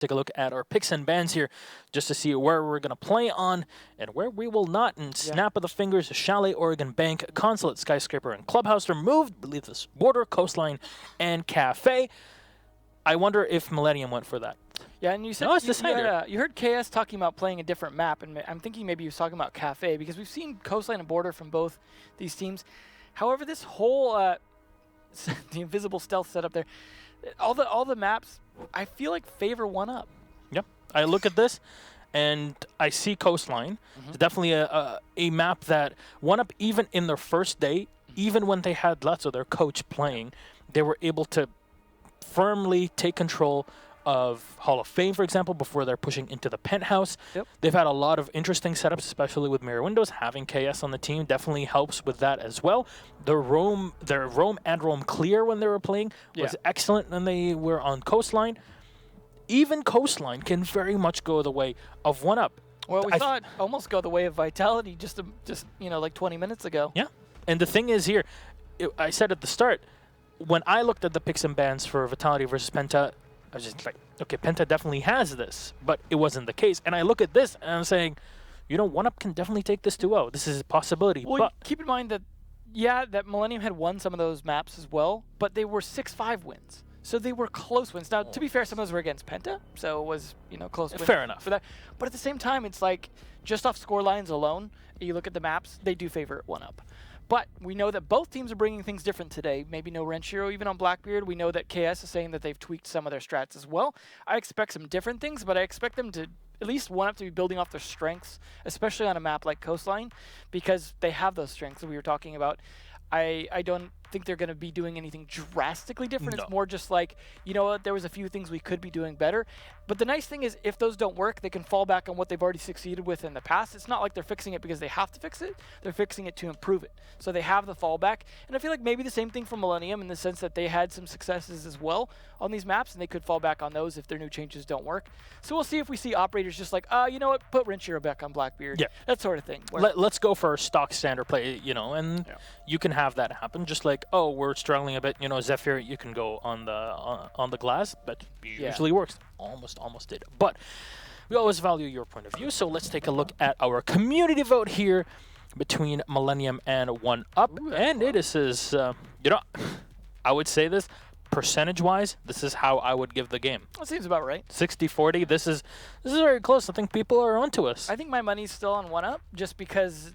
take a look at our picks and bans here just to see where we're going to play on and where we will not. And snap of the fingers, Chalet, Oregon Bank, Consulate, Skyscraper, and Clubhouse removed. I believe this Border, Coastline, and Cafe. I wonder if Millennium went for that. Yeah, and you said you heard KS talking about playing a different map, and I'm thinking maybe he was talking about Cafe, because we've seen Coastline and Border from both these teams. However, this whole the invisible stealth setup there, all the maps, I feel like favor 1UP. Yep. I look at this, and I see Coastline. It's definitely a map that 1UP, even in their first day, even when they had Letzo, their coach, playing, they were able to firmly take control of Hall of Fame, for example, before they're pushing into the penthouse. Yep. They've had a lot of interesting setups, especially with Mirror Windows. Having KS on the team definitely helps with that as well. Their roam and roam clear when they were playing was excellent when they were on Coastline. Even Coastline can very much go the way of 1UP. Well, we saw it almost go the way of Vitality just like 20 minutes ago. Yeah. And the thing is here, I said at the start, when I looked at the picks and bans for Vitality versus Penta, I was just like, okay, Penta definitely has this, but it wasn't the case. And I look at this, and I'm saying, 1UP can definitely take this 2-0. This is a possibility. Well, but keep in mind that, that Millennium had won some of those maps as well, but they were 6-5 wins. So they were close wins. Now, to be fair, some of those were against Penta, so it was, close wins. Fair enough. For that. But at the same time, it's like, just off score lines alone, you look at the maps, they do favor 1UP. But we know that both teams are bringing things different today. Maybe no Renshiro even on Blackbeard. We know that KS is saying that they've tweaked some of their strats as well. I expect some different things, but I expect them to at least 1UP to be building off their strengths, especially on a map like Coastline, because they have those strengths that we were talking about. I don't think they're going to be doing anything drastically different. No. It's more just like, what, there was a few things we could be doing better. But the nice thing is, if those don't work, they can fall back on what they've already succeeded with in the past. It's not like they're fixing it because they have to fix it. They're fixing it to improve it. So they have the fallback. And I feel like maybe the same thing for Millennium in the sense that they had some successes as well on these maps, and they could fall back on those if their new changes don't work. So we'll see if we see operators just like, you know what, put Renshiro back on Blackbeard. Yeah. That sort of thing. Let's go for a stock standard play, and you can have that happen. Just like, we're struggling a bit, Zephyr, you can go on the glass, but usually works. Almost did. But we always value your point of view, so let's take a look at our community vote here between Millennium and 1UP. Ooh, and it is, I would say this, percentage-wise, this is how I would give the game. That seems about right. 60-40, this is very close. I think people are onto us. I think my money's still on 1UP, just because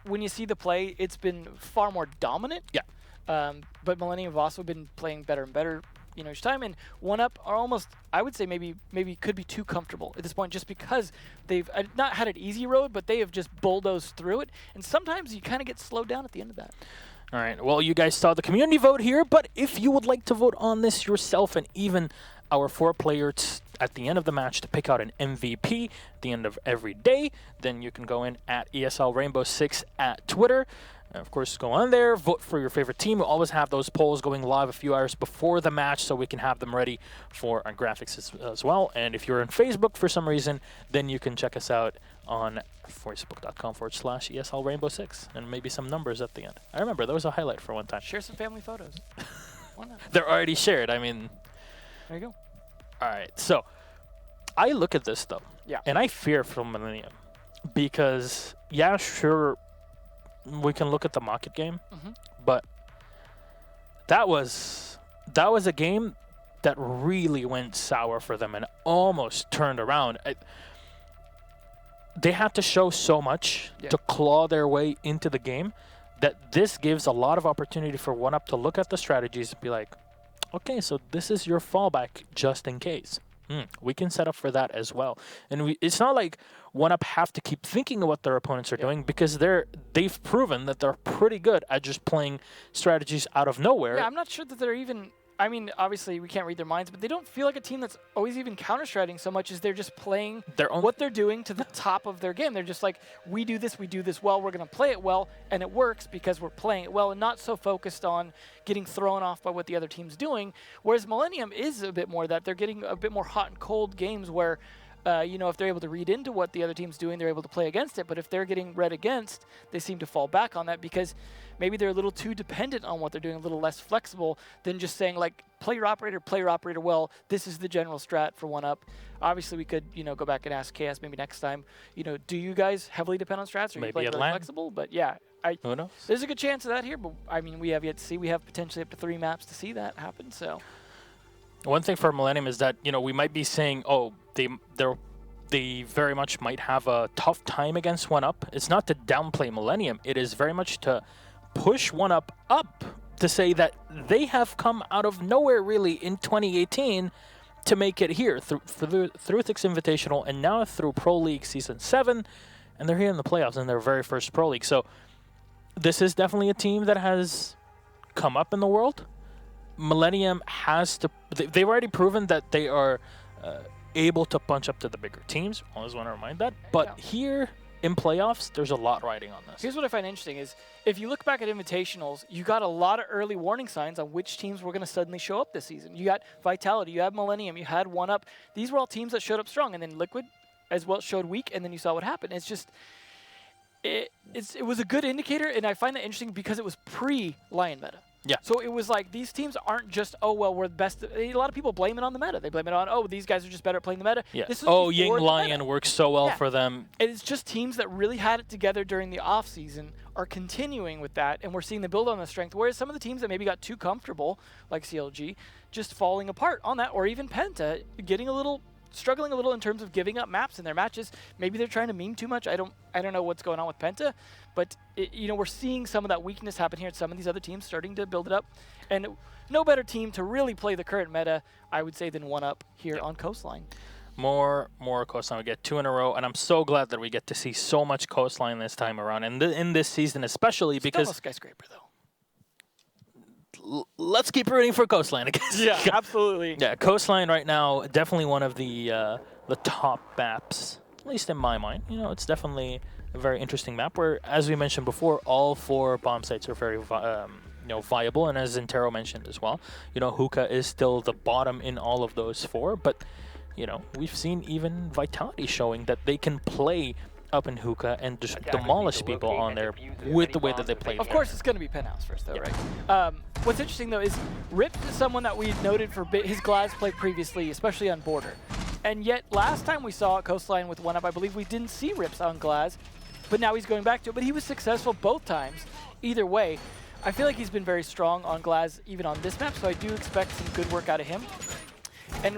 when you see the play, it's been far more dominant. Yeah. But Millennium have also been playing better and better, each time. And 1UP are almost, I would say, maybe could be too comfortable at this point, just because they've not had an easy road, but they have just bulldozed through it. And sometimes you kind of get slowed down at the end of that. All right. Well, you guys saw the community vote here, but if you would like to vote on this yourself, and even our 4 players at the end of the match to pick out an MVP at the end of every day, then you can go in at ESL Rainbow 6 at Twitter. And of course, go on there, vote for your favorite team. We'll always have those polls going live a few hours before the match so we can have them ready for our graphics as well. And if you're on Facebook for some reason, then you can check us out on facebook.com/ESL Rainbow 6 and maybe some numbers at the end. I remember, that was a highlight for one time. Share some family photos. Why not? They're already shared. I mean, there you go. All right. So I look at this, though, and I fear for Millennium because, sure, we can look at the market game, but that was a game that really went sour for them and almost turned around. They had to show so much to claw their way into the game that this gives a lot of opportunity for 1UP to look at the strategies and be like, okay, so this is your fallback just in case. We can set up for that as well. And it's not like 1UP have to keep thinking of what their opponents are doing, because they've proven that they're pretty good at just playing strategies out of nowhere. Yeah, I'm not sure that they're even... I mean, obviously, we can't read their minds, but they don't feel like a team that's always even counter-stratting so much as they're just playing what they're doing to the top of their game. They're just like, we do this well, we're going to play it well, and it works because we're playing it well, and not so focused on getting thrown off by what the other team's doing. Whereas Millennium is a bit more that. They're getting a bit more hot and cold games where, if they're able to read into what the other team's doing, they're able to play against it. But if they're getting read against, they seem to fall back on that because maybe they're a little too dependent on what they're doing, a little less flexible than just saying, like, play your operator well. This is the general strat for 1UP. Obviously, we could, go back and ask KS maybe next time, do you guys heavily depend on strats, or maybe you play really flexible? But yeah, who knows? There's a good chance of that here, but I mean, we have yet to see. We have potentially up to 3 maps to see that happen, so. One thing for Millenium is that, we might be saying, oh, they very much might have a tough time against 1UP. It's not to downplay Millenium. It is very much to push 1UP up, to say that they have come out of nowhere really in 2018 to make it here through Thick's Invitational and now through Pro League Season 7, and they're here in the playoffs in their very first Pro League. So this is definitely a team that has come up in the world. Millenium has to, they've already proven that they are able to punch up to the bigger teams. Always want to remind that. But here in playoffs, there's a lot riding on this. Here's what I find interesting is, if you look back at Invitationals, you got a lot of early warning signs on which teams were going to suddenly show up this season. You got Vitality, you had Millenium, you had 1UP. These were all teams that showed up strong, and then Liquid as well showed weak, and then you saw what happened. It's just, it was a good indicator, and I find that interesting because it was pre-Lion meta. Yeah. So it was like, these teams aren't just, oh, well, we're the best. A lot of people blame it on the meta. They blame it on, oh, these guys are just better at playing the meta. Yeah. Oh, Ying Lion works so well for them. And it's just teams that really had it together during the offseason are continuing with that, and we're seeing them build on the strength, whereas some of the teams that maybe got too comfortable, like CLG, just falling apart on that, or even Penta, struggling a little in terms of giving up maps in their matches. Maybe they're trying to meme too much. I don't know what's going on with Penta, but we're seeing some of that weakness happen here. Some of these other teams starting to build it up, and no better team to really play the current meta, I would say, than 1UP here on Coastline. More Coastline. We get 2 in a row, and I'm so glad that we get to see so much Coastline this time around, and in this season especially because. Still no Skyscraper though. Let's keep rooting for Coastline, I guess. Yeah, absolutely. Yeah, Coastline right now, definitely one of the top maps, at least in my mind. It's definitely a very interesting map where, as we mentioned before, all 4 bomb sites are very viable, and as Zintero mentioned as well, Hookah is still the bottom in all of those 4, but we've seen even Vitality showing that they can play up in Hookah and just demolish people on there with the way that they play. Of course, it's going to be Penthouse first, though, right? What's interesting, though, is Rips is someone that we noted for his Glaz play previously, especially on Border. And yet, last time we saw Coastline with 1UP, I believe we didn't see Rips on Glaz, but now he's going back to it. But he was successful both times. Either way, I feel like he's been very strong on Glaz, even on this map, so I do expect some good work out of him. And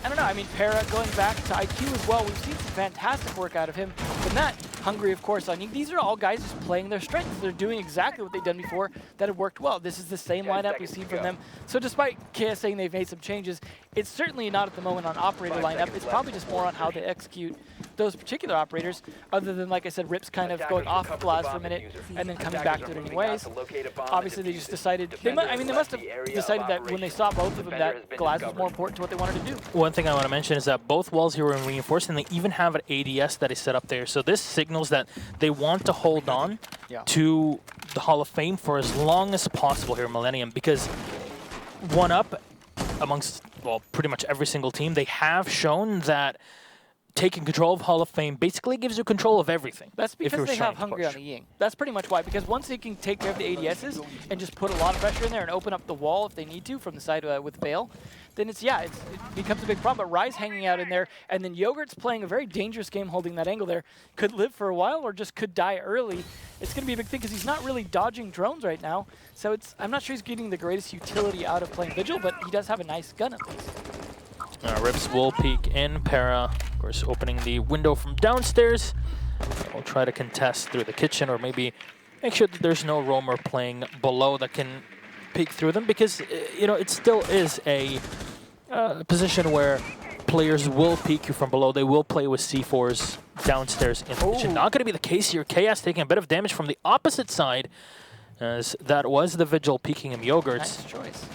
I don't know, I mean, Para going back to IQ as well, we've seen some fantastic work out of him. From that, Hungry, of course, on Ying. These are all guys just playing their strengths. They're doing exactly what they've done before that have worked well. This is the same lineup we've seen from them. So despite KS saying they've made some changes, it's certainly not at the moment on operator lineup. It's probably just more on how they execute those particular operators, other than, like I said, Rips kind of going off Glaz for a minute and then coming back to it anyways. Obviously, they just decided, they must have decided that when they saw both of them that Glaz was more important to what they wanted to do. One thing I want to mention is that both walls here were reinforced, and they even have an ADS that is set up there. So this signals that they want to hold on to the Hall of Fame for as long as possible here in Millenium, because 1UP, amongst, well, pretty much every single team, they have shown that taking control of Hall of Fame basically gives you control of everything. That's because they have Hungry on the Ying. That's pretty much why, because once they can take care of the ADSs and just put a lot of pressure in there and open up the wall if they need to from the side with Veil, then it becomes a big problem. But Rise hanging out in there, and then Yogurt's playing a very dangerous game holding that angle there. Could live for a while or just could die early. It's going to be a big thing because he's not really dodging drones right now. So I'm not sure he's getting the greatest utility out of playing Vigil, but he does have a nice gun at least. Rips will peek in. Para, of course, opening the window from downstairs. We'll try to contest through the kitchen, or maybe make sure that there's no roamer playing below that can peek through them, because it still is a position where players will peek you from below. They will play with C4s downstairs in the kitchen. Not going to be the case here. Chaos taking a bit of damage from the opposite side, as that was the Vigil peeking him. Yogurts. Nice choice.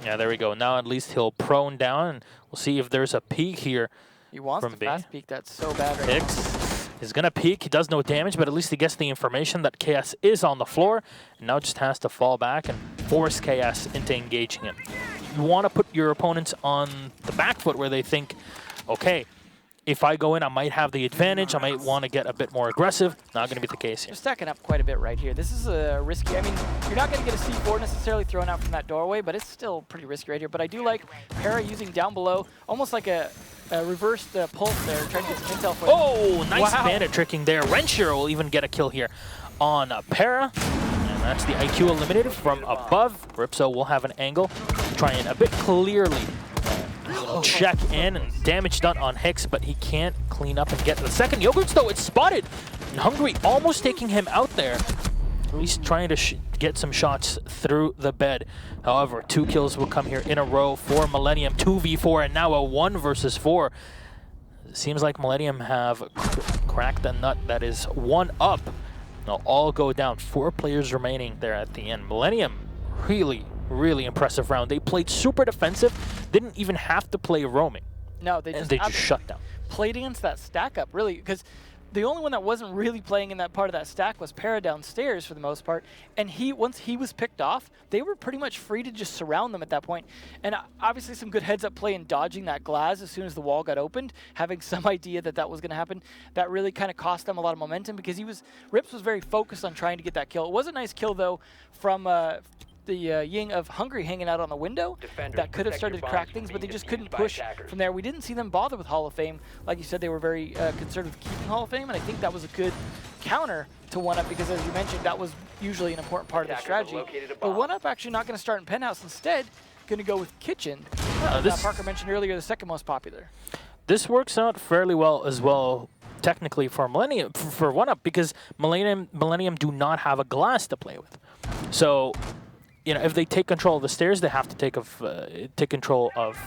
Yeah, there we go. Now at least he'll prone down, and we'll see if there's a peek here. He wants to fast peek. That's so bad right Hicks is going to peek. He does no damage, but at least he gets the information that KS is on the floor, and now just has to fall back and force KS into engaging him. You want to put your opponents on the back foot where they think, okay, if I go in, I might have the advantage. I might want to get a bit more aggressive. Not going to be the case here. They're stacking up quite a bit right here. This is a risky. I mean, you're not going to get a C4 necessarily thrown out from that doorway, but it's still pretty risky right here. But I do like Para using down below, almost like a reversed pulse there, trying to get some intel for Oh, nice bandit tricking there. Renshiro will even get a kill here on Para. And that's the IQ eliminated from above. Ripso will have an angle, trying a bit clearly check in and damage done on Hicks, but he can't clean up and get to the second. Yogurts, though, it's spotted. And Hungry almost taking him out there. He's trying to get some shots through the bed. However, 2 kills will come here in a row for Millenium. 2v4 and now a 1 versus 4. Seems like Millenium have cracked the nut that is 1UP. They'll all go down. 4 players remaining there at the end. Millenium really impressive round. They played super defensive, didn't even have to play roaming. No, they just shut down. Played against that stack up, really, because the only one that wasn't really playing in that part of that stack was Para downstairs for the most part, and once he was picked off, they were pretty much free to just surround them at that point. And obviously some good heads-up play in dodging that glass as soon as the wall got opened, having some idea that that was going to happen. That really kind of cost them a lot of momentum because Rips was very focused on trying to get that kill. It was a nice kill, though, from the Ying of Hungry hanging out on the window. That could have started to crack things, but they just couldn't push from there. We didn't see them bother with Hall of Fame. Like you said, they were very concerned with keeping Hall of Fame, and I think that was a good counter to 1UP because, as you mentioned, that was usually an important part of their strategy. But 1UP actually not going to start in Penthouse. Instead, going to go with Kitchen. That Parker mentioned earlier, the second most popular. This works out fairly well as well, technically, for Millenium, for 1UP, because Millenium do not have a glass to play with. So, you know, if they take control of the stairs, they have to take control of...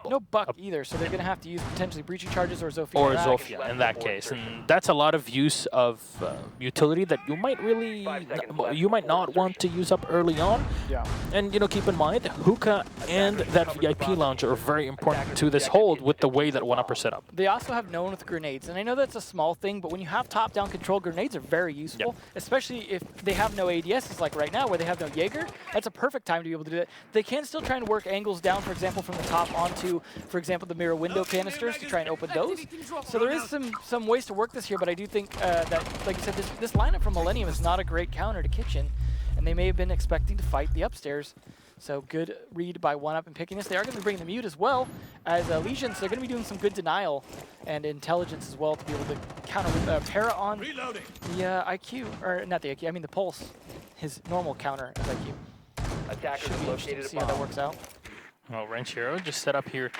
no buck either, so they're going to have to use potentially breaching charges or Zofia. Or Zofia in that case, and that's a lot of use of utility that you might not want to use up early on. Yeah. And, you know, keep in mind, hookah and that VIP lounge are very important to this hold with the way that 1UP are set up. They also have known with grenades, and I know that's a small thing, but when you have top-down control, grenades are very useful, especially if they have no ADSs like right now, where they have no Jaeger. That's a perfect time to be able to do that. They can still try and work angles down, for example, from the top onto, for example, the mirror window canisters to try and open those. So there is some ways to work this here, but I do think that, like you said, this lineup from Millenium is not a great counter to Kitchen, and they may have been expecting to fight the upstairs. So good read by 1UP in picking this. They are going to be bringing the mute as well as Legion, so they're going to be doing some good denial and intelligence as well to be able to counter with Para on the IQ, or not the IQ, I mean the Pulse, his normal counter as IQ. Attackers located see how that works out. Well, Renshiro just set up here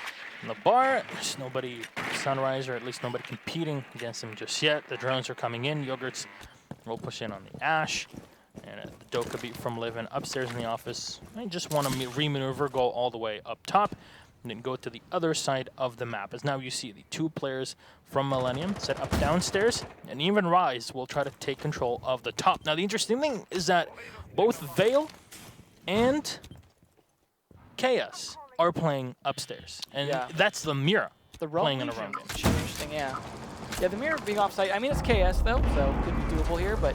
in the bar. There's nobody Sunrise, or at least nobody competing against him just yet. The drones are coming in. Yogurts will push in on the Ash. And the Doka beat from Livin upstairs in the office. I just want to re-maneuver, go all the way up top, and then go to the other side of the map. As now you see the 2 players from Millenium set up downstairs, and even Rise will try to take control of the top. Now the interesting thing is that both Veil and Chaos are playing upstairs, and that's the Mira playing in a roam game. Interesting, yeah. Yeah, the Mira being offsite. I mean, it's KS though, so could be doable here, but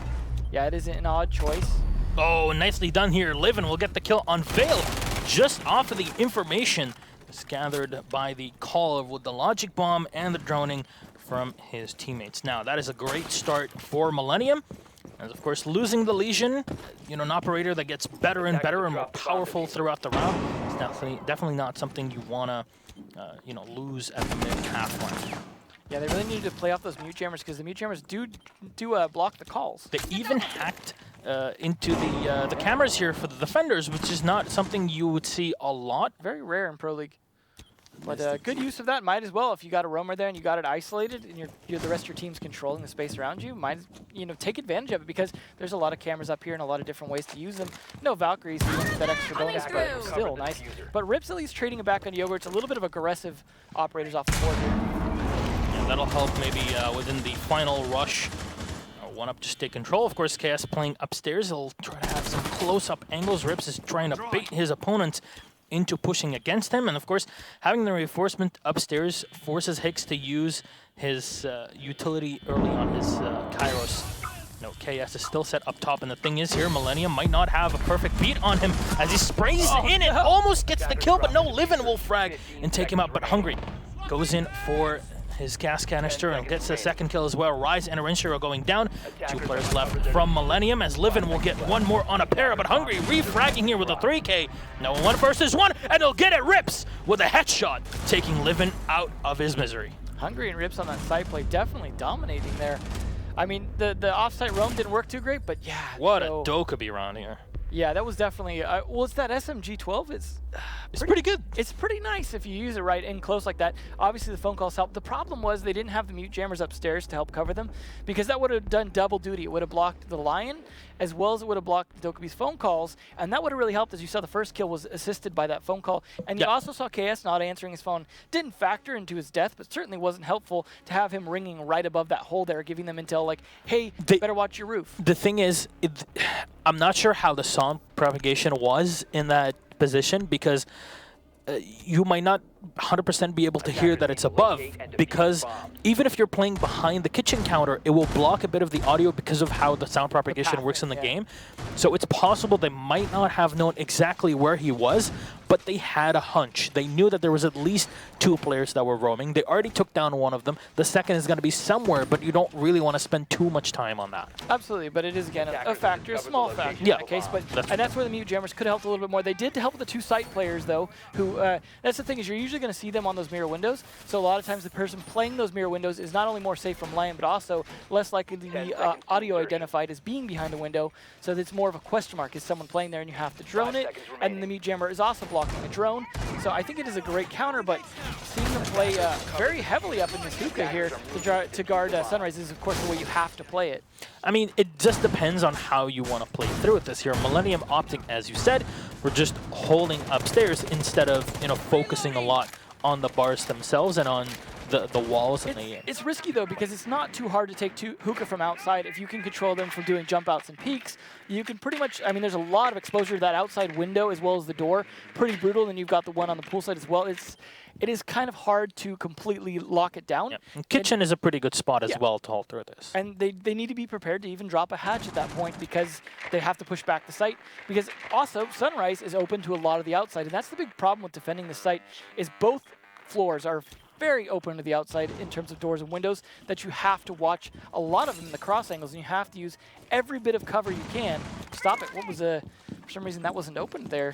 yeah, it is an odd choice. Oh, nicely done here. Livin will get the kill on Veil, just off of the information that's gathered by the call with the logic bomb and the droning from his teammates. Now, that is a great start for Millenium. And of course, losing the Legion, you know, an operator that gets better and better and more powerful throughout the round, is definitely not something you want to, you know, lose at the mid-half line. Yeah, they really needed to play off those mute jammers because the mute jammers do block the calls. They even hacked into the cameras here for the defenders, which is not something you would see a lot. Very rare in Pro League. But good use of that. Might as well, if you got a roamer there and you got it isolated and the rest of your team's controlling the space around you, might, you know, take advantage of it because there's a lot of cameras up here and a lot of different ways to use them. No Valkyries with that extra bonus, but still nice. But Rip's at least trading it back on Yogurt's a little bit of aggressive operators off the board here. Yeah, that'll help maybe within the final rush. 1UP just take control. Of course, KS playing upstairs. He'll try to have some close-up angles. Rips is trying to bait his opponents into pushing against him, and of course having the reinforcement upstairs forces Hicks to use his utility early on his Kairos. No, KS is still set up top, and the thing is here, Millenium might not have a perfect beat on him as he sprays in and almost gets the kill, but no, Livin will frag and take him out, but Hungry goes in for his gas canister and gets the second kill as well. Rise and Renshiro going down. 2 players left from Millenium as Livin will get one more on a pair, but Hungry refragging here with a 3K. No 1 versus 1, and he'll get it. Rips with a headshot, taking Livin out of his misery. Hungry and Rips on that side play definitely dominating there. I mean, the offsite roam didn't work too great, but yeah. What a Dokkaebi round here. Yeah, that was definitely, well, it's that SMG-12. It's pretty good. It's pretty nice if you use it right in close like that. Obviously, the phone calls help. The problem was they didn't have the mute jammers upstairs to help cover them, because that would have done double duty. It would have blocked the Lion, as well as it would have blocked Dokkaebi's phone calls, and that would have really helped. As you saw, the first kill was assisted by that phone call, and you also saw KS not answering his phone. Didn't factor into his death, but certainly wasn't helpful to have him ringing right above that hole there, giving them intel like, hey, better watch your roof. The thing is, I'm not sure how the sound propagation was in that position, because you might not 100% be able to hear that it's above, because even if you're playing behind the kitchen counter, it will block a bit of the audio because of how the sound propagation works in the game. So it's possible they might not have known exactly where he was, but they had a hunch. They knew that there was at least 2 players that were roaming. They already took down one of them. The second is going to be somewhere, but you don't really want to spend too much time on that. Absolutely, but it is, again, a factor, a small factor in that case. But and that's where the mute jammers could have helped a little bit more. They did to help with the 2 site players, though, who, that's the thing, is you're usually going to see them on those mirror windows. So a lot of times the person playing those mirror windows is not only more safe from Lion, but also less likely to be audio identified as being behind the window. So it's more of a question mark. Is someone playing there and you have to drone it? And the mute jammer is also blocking a drone. So I think it is a great counter, but seeing them play very heavily up in this hookah here to guard Sunrise is, of course, the way you have to play it. I mean, it just depends on how you want to play through with this here. Millenium opting, as you said, we're just holding upstairs instead of, focusing a lot on the bars themselves and on the walls. It's risky, though, because it's not too hard to take hookah from outside. If you can control them from doing jump outs and peeks, you can pretty much, I mean, there's a lot of exposure to that outside window as well as the door. Pretty brutal, and you've got the one on the pool side as well. It is kind of hard to completely lock it down. And kitchen is a pretty good spot as well to hold through this. And they need to be prepared to even drop a hatch at that point, because they have to push back the site. Because also, Sunrise is open to a lot of the outside, and that's the big problem with defending the site, is both floors are very open to the outside in terms of doors and windows, that you have to watch a lot of them in the cross angles, and you have to use every bit of cover you can. Stop it. What was for some reason that wasn't open there.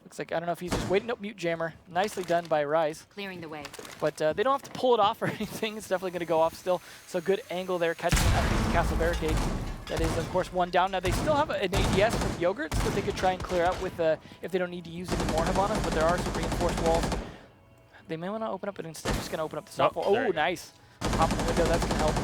Looks like, I don't know if he's just waiting. Nope, mute jammer. Nicely done by Rise. Clearing the way. But they don't have to pull it off or anything. It's definitely going to go off still. So good angle there, catching at the castle barricade. That is, of course, 1 down. Now, they still have an ADS with Yogurts that they could try and clear out with if they don't need to use any more Hibana, but there are some reinforced walls. They may want to open up, but instead just going to open up the soft wall. Oh, nice. Pop the window, that's going to help.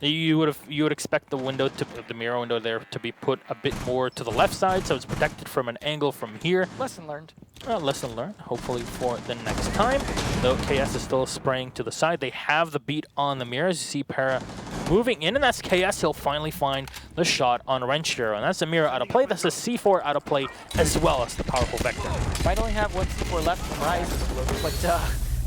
You would expect the window the mirror window there to be put a bit more to the left side, so it's protected from an angle from here. Lesson learned. Lesson learned, hopefully for the next time. Though KS is still spraying to the side. They have the beat on the mirrors. You see Para moving in, and that's KS. He'll finally find the shot on Renshiro, and that's a mirror out of play. That's a C4 out of play, as well as the powerful Vector. Might only have 1 C4 left from Rise, but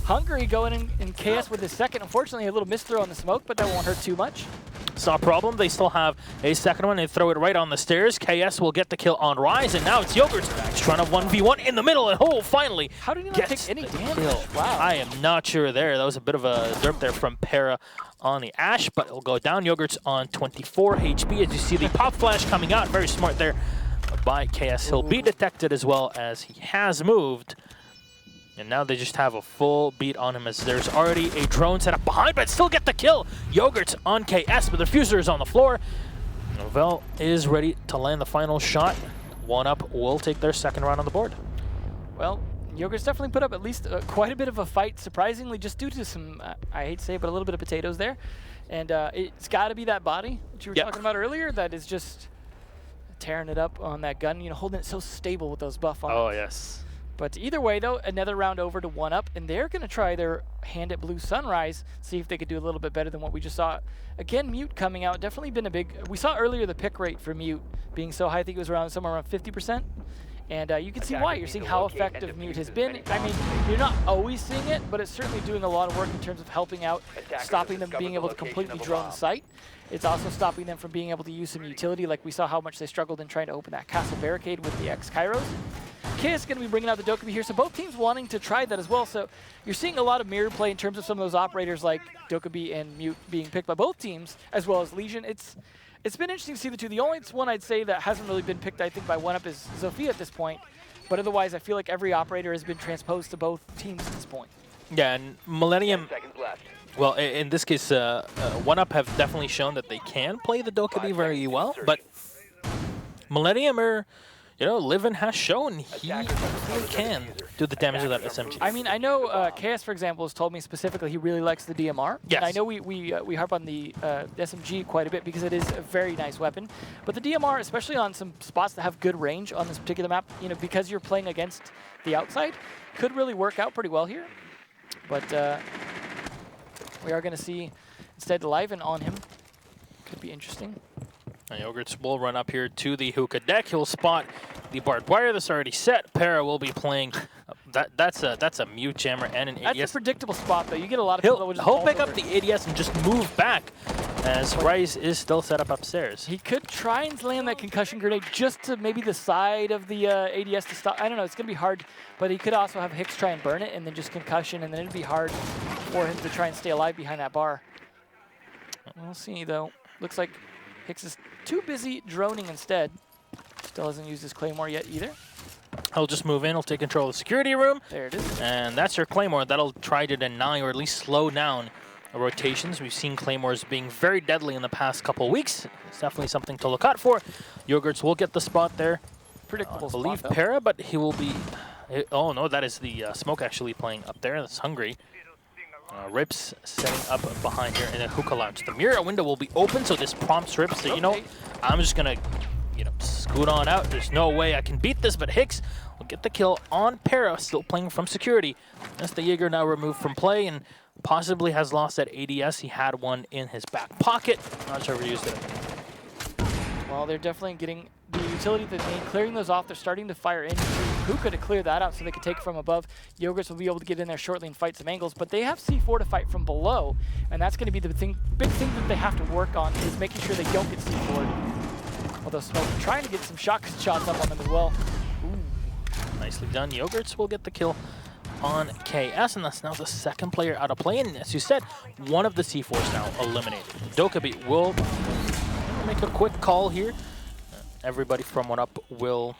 Hungry going in KS with his second. Unfortunately, a little misthrow on the smoke, but that won't hurt too much. It's not a problem. They still have a second one. They throw it right on the stairs. KS will get the kill on Rise, and now it's Yogurts. He's trying to 1v1 in the middle, and finally how did he not take any damage? Wow. I am not sure there. That was a bit of a derp there from Para on the Ash, but it'll go down. Yogurts on 24 HP. As you see the pop flash coming out. Very smart there by KS. He'll be detected as well, as he has moved. And now they just have a full beat on him, as there's already a drone set up behind, but still get the kill. Yogurts on KS, but the Fuser is on the floor. Novell is ready to land the final shot. 1UP will take their second round on the board. Well, Yogurts definitely put up at least quite a bit of a fight, surprisingly, just due to some, I hate to say it, but a little bit of potatoes there. And it's got to be that body that you were talking about earlier that is just tearing it up on that gun, holding it so stable with those buff on. Oh, yes. But either way, though, another round over to 1UP, and they're going to try their hand at Blue Sunrise, see if they could do a little bit better than what we just saw. Again, Mute coming out, definitely been a big... We saw earlier the pick rate for Mute being so high. I think it was somewhere around 50%. And you can see why. You're seeing how effective Mute has been. I mean, you're not always seeing it, but it's certainly doing a lot of work in terms of helping out, stopping them being able to completely drone the site. It's also stopping them from being able to use some utility, like we saw how much they struggled in trying to open that castle barricade with the X-Kairos. Chaos is going to be bringing out the Dokkaebi here, so both teams wanting to try that as well. So you're seeing a lot of mirror play in terms of some of those operators like Dokkaebi and Mute being picked by both teams, as well as Legion. It's been interesting to see the two. The only one I'd say that hasn't really been picked, I think, by 1UP is Zofia at this point. But otherwise, I feel like every operator has been transposed to both teams at this point. Yeah, and Millenium, 10 seconds left. well, in this case, 1UP have definitely shown that they can play the Dokkaebi very well, but Millenium are, you know, Livin has shown he really can do the damage of that SMG. I mean, I know Chaos, for example, has told me specifically he really likes the DMR. Yes. And I know we harp on the SMG quite a bit because it is a very nice weapon. But the DMR, especially on some spots that have good range on this particular map, you know, because you're playing against the outside, could really work out pretty well here. But we are going to see instead Liven on him. Could be interesting. And Yogurts will run up here to the hookah deck. He'll spot the barbed wire that's already set. Para will be playing. That's a mute jammer and an ADS. That's a predictable spot, though. You get a lot of people that would just He'll vault pick over up it. the ADS and just move back, as Rise is still set up upstairs. He could try and land that concussion grenade just to maybe the side of the ADS to stop. I don't know. It's going to be hard, but he could also have Hicks try and burn it and then just concussion, and then it'd be hard for him to try and stay alive behind that bar. We'll see, though. Looks like Hicks is too busy droning instead. Still hasn't used his Claymore yet either. He'll just move in. He'll take control of the security room. There it is. And that's your Claymore. That'll try to deny or at least slow down rotations. We've seen Claymores being very deadly in the past couple weeks. It's definitely something to look out for. Yogurts will get the spot there. Predictable I believe spot, though. Para, but he will be... Oh, no, that is the Smoke actually playing up there. That's Hungry. Rips setting up behind here in a hookah lounge. The mirror window will be open, so this prompts Rips to, you know, I'm just going to, you know, scoot on out. There's no way I can beat this, but Hicks will get the kill on Para, still playing from security. That's the Jaeger now removed from play and possibly has lost that ADS. He had one in his back pocket. Not sure if he used it. Well, they're definitely getting the utility that they need, clearing those off. They're starting to fire into Hookah to clear that out so they can take it from above. Yogurts will be able to get in there shortly and fight some angles, but they have C4 to fight from below, and that's going to be the big thing that they have to work on is making sure they don't get C4'd. Although Smoke trying to get some shotgun shots up on them as well. Ooh. Nicely done. Yogurts will get the kill on KS, and that's now the second player out of play. And as you said, one of the C4s now eliminated. Dokkaebi will make a quick call here. Everybody from 1UP will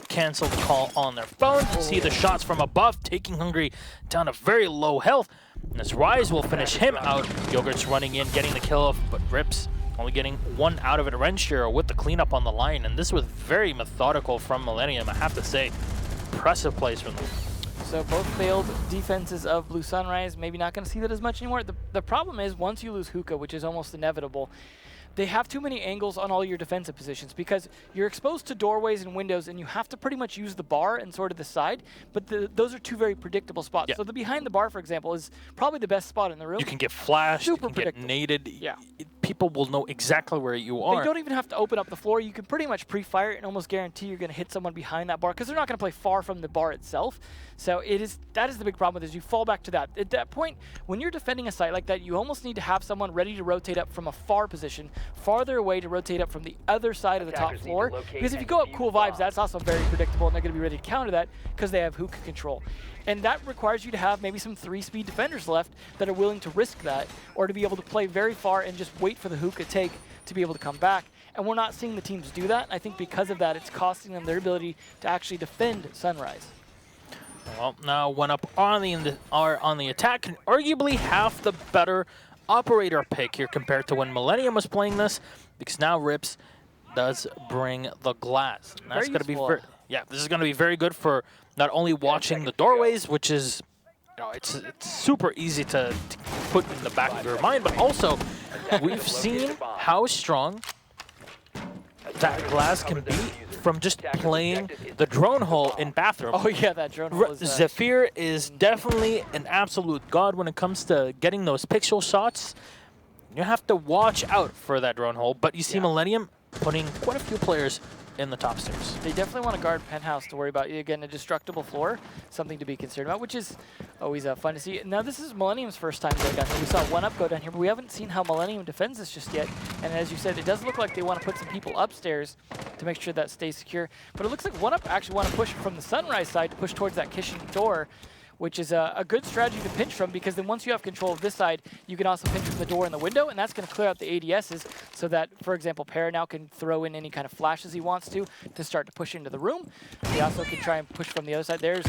cancel the call on their phone. See the shots from above, taking Hungry down to very low health. And as Rise will finish him out. Yogurt's running in, getting the kill, but Rips only getting one out of it. Renshiro with the cleanup on the line, and this was very methodical from Millenium, I have to say. Impressive plays from them. So both failed defenses of Blue Sunrise. Maybe not going to see that as much anymore. The problem is once you lose Hookah, which is almost inevitable, they have too many angles on all your defensive positions because you're exposed to doorways and windows and you have to pretty much use the bar and sort of the side, but those are two very predictable spots. Yeah. So the behind the bar, for example, is probably the best spot in the room. You can get flashed, Super you can get predictable. naded. Yeah. People will know exactly where you are. They don't even have to open up the floor. You can pretty much pre-fire it and almost guarantee you're going to hit someone behind that bar because they're not going to play far from the bar itself. So that is the big problem with this. You fall back to that. At that point, when you're defending a site like that, you almost need to have someone ready to rotate up from a far position, farther away to rotate up from the other side of the top Attackers need floor. to locate Because if you and go up defuse cool the vibes, bomb. that's also very predictable, and they're going to be ready to counter that because they have hookah control. And that requires you to have maybe some 3-speed defenders left that are willing to risk that, or to be able to play very far and just wait for the hookah take to be able to come back. And we're not seeing the teams do that. I think because of that, it's costing them their ability to actually defend Sunrise. Well, now 1UP are on the attack, and arguably have the better operator pick here compared to when Millenium was playing this, because now Rips does bring the glass. And that's going to be this is going to be very good for not only watching the doorways, which is, you know, it's super easy to put in the back of your mind, but also we've seen how strong that glass can be from just playing the drone hole in bathroom. Oh yeah, that drone was... Zephyr is definitely an absolute god when it comes to getting those pixel shots. You have to watch out for that drone hole, but you see Millenium putting quite a few players in the top stairs. They definitely want to guard penthouse to worry about. Again, a destructible floor, something to be concerned about, which is always fun to see. Now, this is Millennium's first time going down here. We saw 1UP go down here, but we haven't seen how Millennium defends this just yet. And as you said, it does look like they want to put some people upstairs to make sure that stays secure. But it looks like 1UP actually want to push from the Sunrise side to push towards that kitchen door, which is a good strategy to pinch from, because then once you have control of this side, you can also pinch from the door and the window, and that's going to clear out the ADSs so that, for example, Para now can throw in any kind of flashes he wants to start to push into the room. He also can try and push from the other side. There's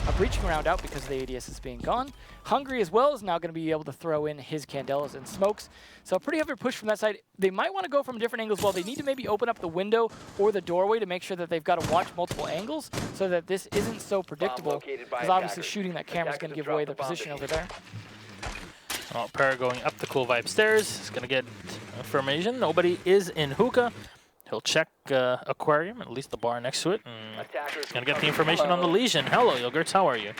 a breaching round out because the ADSs being gone. Hungry as well is now going to be able to throw in his Candelas and smokes. So a pretty heavy push from that side. They might want to go from different angles. Well, they need to maybe open up the window or the doorway to make sure that they've got to watch multiple angles so that this isn't so predictable. Because obviously shooting that camera is going to give away their position over there. Well, Para going up the Cool Vibe stairs. He's going to get information. Nobody is in hookah. He'll check Aquarium, at least the bar next to it. He's going to get the information on the Legion. Hello, Yogurts. How are you?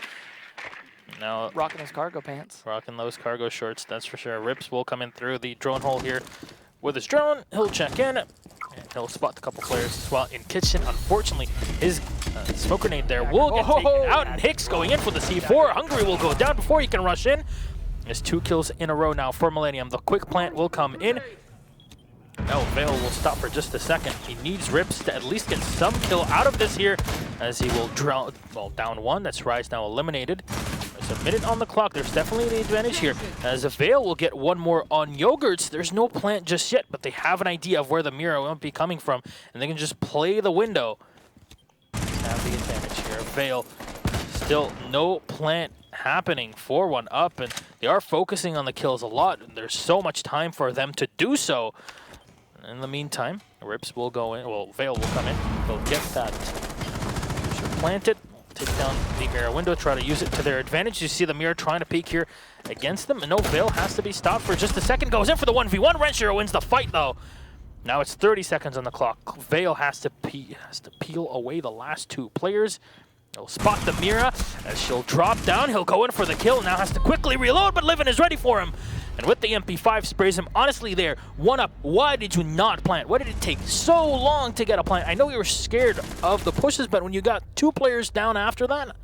Now, rocking those cargo pants. Rocking those cargo shorts, that's for sure. Rips will come in through the drone hole here with his drone. He'll check in, and he'll spot a couple players as well in kitchen. Unfortunately, his smoke grenade there will get taken out, and Hicks going in for the C4. Hungry will go down before he can rush in. There's 2 kills in a row now for Millennium. The quick plant will come in. Now Vale will stop for just a second. He needs Rips to at least get some kill out of this here, as he will drown. Well, down 1. That's Rise now eliminated. There's a minute on the clock. There's definitely an advantage here, as Vale will get 1 more on Yogurts. There's no plant just yet, but they have an idea of where the mirror will be coming from, and they can just play the window. Have the advantage here. Vale, still no plant happening for 1UP, and they are focusing on the kills a lot. There's so much time for them to do so. In the meantime, Rips will go in. Well, Vale will come in. They'll get that. Should plant it. Take down the mirror window. Try to use it to their advantage. You see the mirror trying to peek here against them. And no, Vale has to be stopped for just a second. Goes in for the 1v1. Renshiro wins the fight, though. Now it's 30 seconds on the clock. Vale has to peel away the last 2 players. He'll spot the Mira as she'll drop down. He'll go in for the kill. Now has to quickly reload, but Livin is ready for him. And with the MP5 sprays him, honestly there, 1UP, why did you not plant? Why did it take so long to get a plant? I know you were scared of the pushes, but when you got 2 players down after that,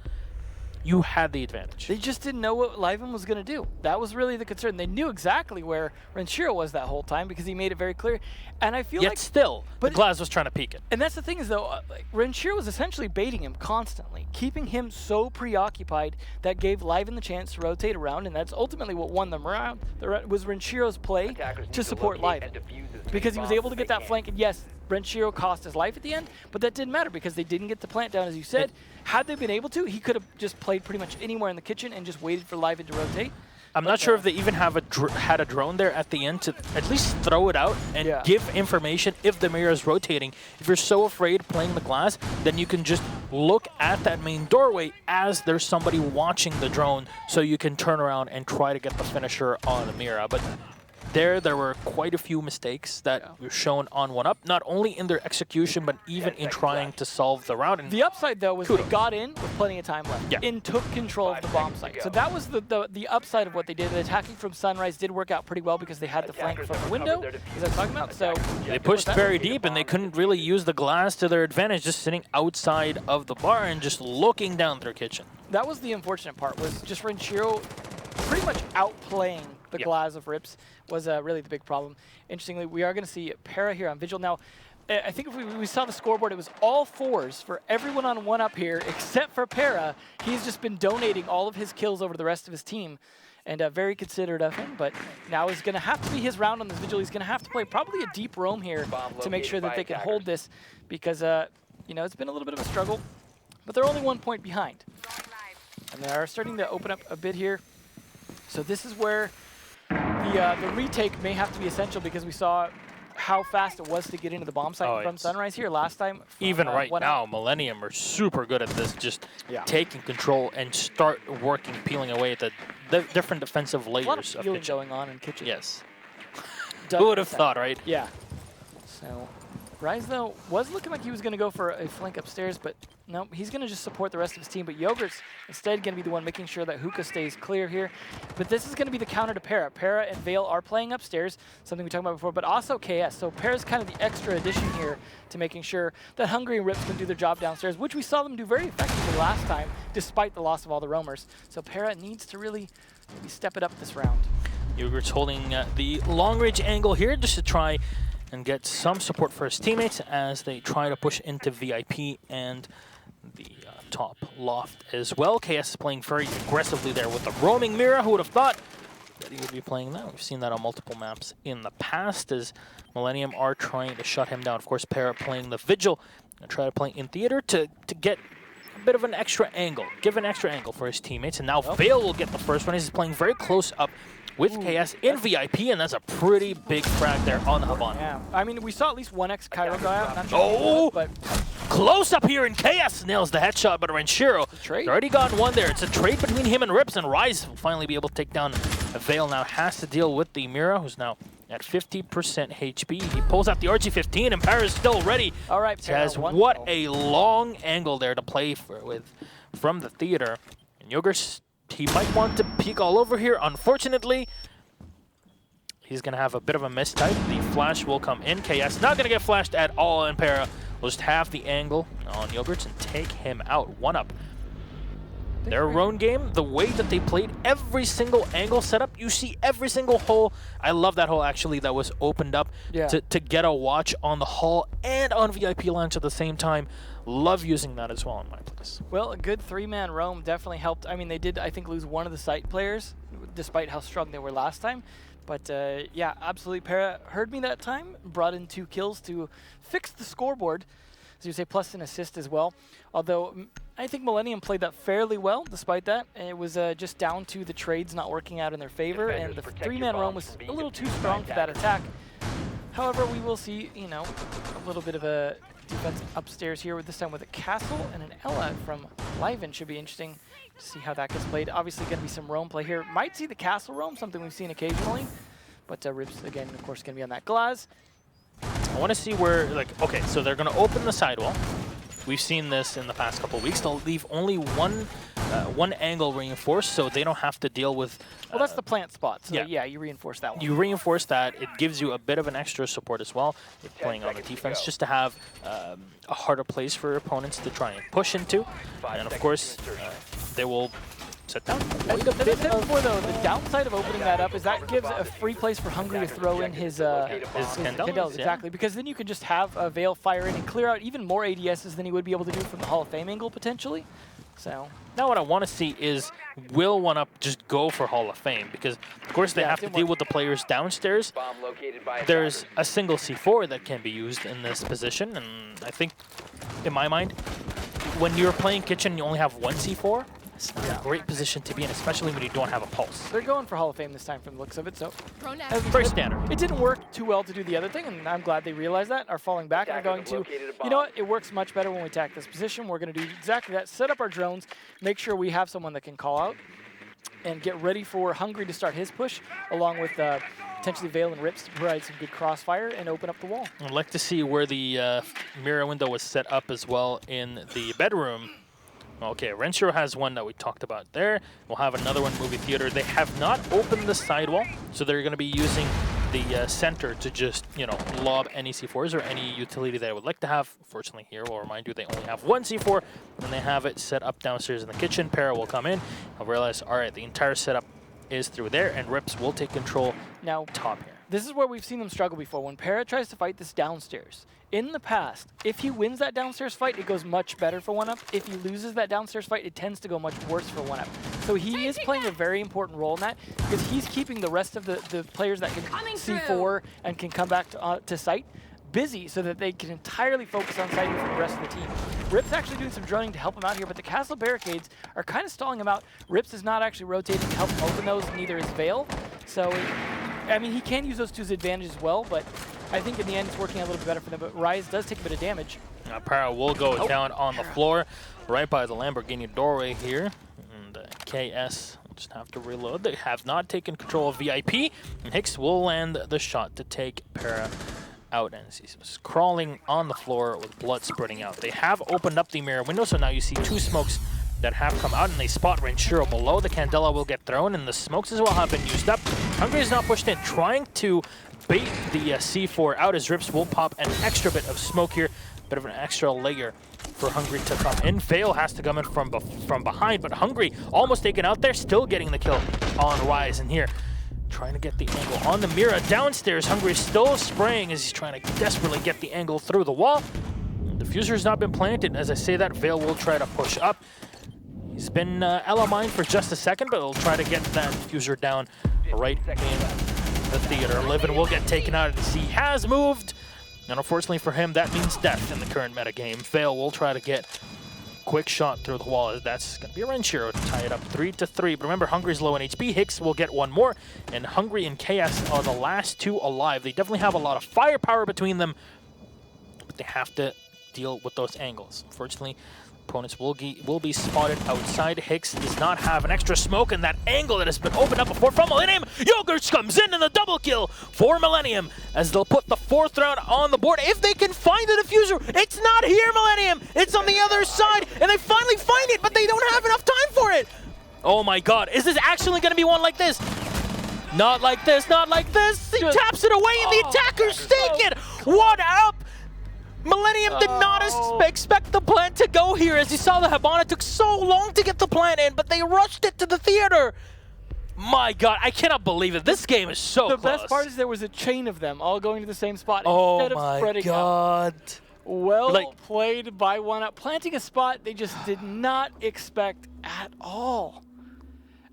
you had the advantage. They just didn't know what Livin was going to do. That was really the concern. They knew exactly where Renshiro was that whole time because he made it very clear. And I feel Yet like... still, the Glaz was trying to peek it. And that's the thing is, though, like, Renshiro was essentially baiting him constantly, keeping him so preoccupied that gave Livin the chance to rotate around, and that's ultimately what won them around. Was Renshiro's play to support Livin. Because he was able to get that flank, and yes, Renshiro cost his life at the end, but that didn't matter because they didn't get the plant down, as you said. Had they been able to, he could have just played pretty much anywhere in the kitchen and just waited for Livin to rotate. I'm not sure if they even have had a drone there at the end to at least throw it out and give information if the mirror is rotating. If you're so afraid playing the glass, then you can just look at that main doorway as there's somebody watching the drone, so you can turn around and try to get the finisher on the mirror. But there were quite a few mistakes that were shown on 1UP, not only in their execution, but even in trying to solve the round. And the upside, though, was they got in with plenty of time left and took control of the bomb site. So that was the upside of what they did. The attacking from Sunrise did work out pretty well because they had the flank from the window, as I was talking about. So they pushed very deep, and they couldn't really use the glass to their advantage, just sitting outside of the bar and just looking down their kitchen. That was the unfortunate part, was just Renshiro pretty much outplaying the Glaz of Rips was really the big problem. Interestingly, we are going to see Para here on Vigil. Now, I think if we saw the scoreboard, it was all 4s for everyone on 1UP here, except for Para. He's just been donating all of his kills over to the rest of his team, and very considerate of him. But now is going to have to be his round on this Vigil. He's going to have to play probably a deep roam here to make sure that they can hold this, because you know, it's been a little bit of a struggle, but they're only 1 point behind. And they are starting to open up a bit here. So this is where the retake may have to be essential, because we saw how fast it was to get into the bomb site from Sunrise here last time. Even right now, Millennium are super good at this, just taking control and start working, peeling away at the different defensive layers. A lot of peeling going on in kitchen. Yes. Who would have thought, right? Yeah. So Rise, though, was looking like he was going to go for a flank upstairs, but no, he's going to just support the rest of his team. But Yogurt's instead going to be the one making sure that Hookah stays clear here. But this is going to be the counter to Para. Para and Vale are playing upstairs, something we talked about before, but also KS. So Para's kind of the extra addition here to making sure that Hungry and Rips can do their job downstairs, which we saw them do very effectively last time, despite the loss of all the roamers. So Para needs to really maybe step it up this round. Yogurt's holding the long-range angle here just to try and get some support for his teammates as they try to push into VIP and the top loft as well. KS is playing very aggressively there with the roaming Mira. Who would have thought that he would be playing that? We've seen that on multiple maps in the past as Millenium are trying to shut him down. Of course, Para playing the Vigil and try to play in theater to get a bit of an extra angle, give an extra angle for his teammates. And now Vale will get the first one. He's playing very close up with KS in VIP, and that's a pretty big frag there on the Havana. Yeah, I mean, we saw at least one X-Cairo guy out. Not sure but close up here, and KS nails the headshot, but Renshiro already got one there. It's a trade between him and Rips, and Rise will finally be able to take down Vale. Now has to deal with the Mira, who's now at 50% HP. He pulls out the RG-15, and Para is still ready. All right, Para, what a long angle there to play from the theater. And Yogurt, he might want to peek all over here. Unfortunately, he's going to have a bit of a mistype. The flash will come in. KS not going to get flashed at all, and Para will just have the angle on Yogurts and take him out. 1UP. Their own game, the way that they played every single angle setup, you see every single hole. I love that hole, actually, that was opened up to get a watch on the hall and on VIP launch at the same time. Love using that as well in my place. Well, a good three-man roam definitely helped. I mean, they did, I think, lose one of the site players, despite how strong they were last time. But yeah, absolutely. Para heard me that time, brought in 2 kills to fix the scoreboard, as you say, plus an assist as well. Although I think Millenium played that fairly well, despite that. It was just down to the trades not working out in their favor, and the three-man roam was a little too strong for that attack. However, we will see, you know, a little bit of a defense upstairs here, this time with a Castle and an Ella from Liven. Should be interesting to see how that gets played. Obviously going to be some roam play here. Might see the Castle roam, something we've seen occasionally. But Rips, again, of course, going to be on that glass. I want to see where, like, okay, so they're going to open the sidewall. We've seen this in the past couple of weeks. They'll leave only one angle reinforced, so they don't have to deal with... well, that's the plant spot, so yeah, you reinforce that one. You reinforce that. It gives you a bit of an extra support as well, if playing on the defense, just to have a harder place for opponents to try and push into. And of course, they will sit down. As I said before, though, the downside of opening that up is that gives a free place for Hungry to throw in his Candles. Exactly, because then you can just have a Vale fire in and clear out even more ADSs than he would be able to do from the Hall of Fame angle, potentially. So now what I want to see is, will 1UP just go for Hall of Fame? Because, of course, they have to deal with the players downstairs. There's a single C4 that can be used in this position, and I think, in my mind, when you're playing Kitchen, you only have one C4. It's not a great position to be in, especially when you don't have a pulse. They're going for Hall of Fame this time from the looks of it, so very standard. It didn't work too well to do the other thing, and I'm glad they realized that, are falling back and are going to, you know what, it works much better when we attack this position. We're going to do exactly that, set up our drones, make sure we have someone that can call out, and get ready for Hungry to start his push, along with potentially Vale and Rips to provide some good crossfire and open up the wall. I'd like to see where the mirror window was set up as well in the bedroom. Okay, Renshiro has one that we talked about there. We'll have another one, movie theater. They have not opened the sidewall, so they're going to be using the center to just, you know, lob any C4s or any utility that I would like to have. Fortunately here, we'll remind you, they only have one C4, and they have it set up downstairs in the kitchen. Para will come in. I'll realize, all right, the entire setup is through there, and Rips will take control now top here. This is where we've seen them struggle before. When Para tries to fight this downstairs, in the past, if he wins that downstairs fight, it goes much better for 1UP. If he loses that downstairs fight, it tends to go much worse for 1UP. So he is playing a very important role in that, because he's keeping the rest of the players that can C4 and can come back to site busy, so that they can entirely focus on sighting for the rest of the team. Rips actually doing some droning to help him out here, but the castle barricades are kind of stalling him out. Rips is not actually rotating to help him open those, neither is Vale. So, I mean, he can use those to his advantage as well, but I think in the end it's working a little bit better for them. But Rise does take a bit of damage. Para will go down on the floor, right by the Lamborghini doorway here. And KS will just have to reload. They have not taken control of VIP, and Hicks will land the shot to take Para out, and he's crawling on the floor with blood spurting out. They have opened up the mirror window, so now you see 2 smokes that have come out, and they spot Renshiro below. The Candela will get thrown, and the smokes as well have been used up. Hungry is now pushed in, trying to bait the C4 out as Rips will pop an extra bit of smoke here. Bit of an extra layer for Hungry to come in. Fail has to come in from behind, but Hungry almost taken out there, still getting the kill on Rise. And here, trying to get the angle on the Mira downstairs. Hungry still spraying as he's trying to desperately get the angle through the wall. The diffuser has not been planted. As I say that, Veil will try to push up. He's been LMI'd for just a second, but he'll try to get that diffuser down right in the theater. Livin will get taken out as he has moved. And unfortunately for him, that means death in the current metagame. Veil will try to get quick shot through the wall. That's going to be a Renshiro to tie it up 3-3. But remember, Hungry's low on HP. Hicks will get one more. And Hungry and KS are the last 2 alive. They definitely have a lot of firepower between them, but they have to deal with those angles. Unfortunately, opponents will be spotted outside. Hicks does not have an extra smoke, and that angle that has been opened up before from Millenium. Yogurts comes in and the double kill for Millenium as they'll put the 4th round on the board. If they can find the diffuser, it's not here, Millenium. It's on the other side, and they finally find it, but they don't have enough time for it. Oh my God, is this actually going to be one like this? Not like this, not like this. He taps it away, and the attackers take it. 1UP. Millenium did not expect the plant to go here. As you saw, the Hibana took so long to get the plant in, but they rushed it to the theater. My God, I cannot believe it. This game is so close. The best part is there was a chain of them all going to the same spot instead of spreading out. Oh my God. Well played by 1UP. Planting a spot they just did not expect at all.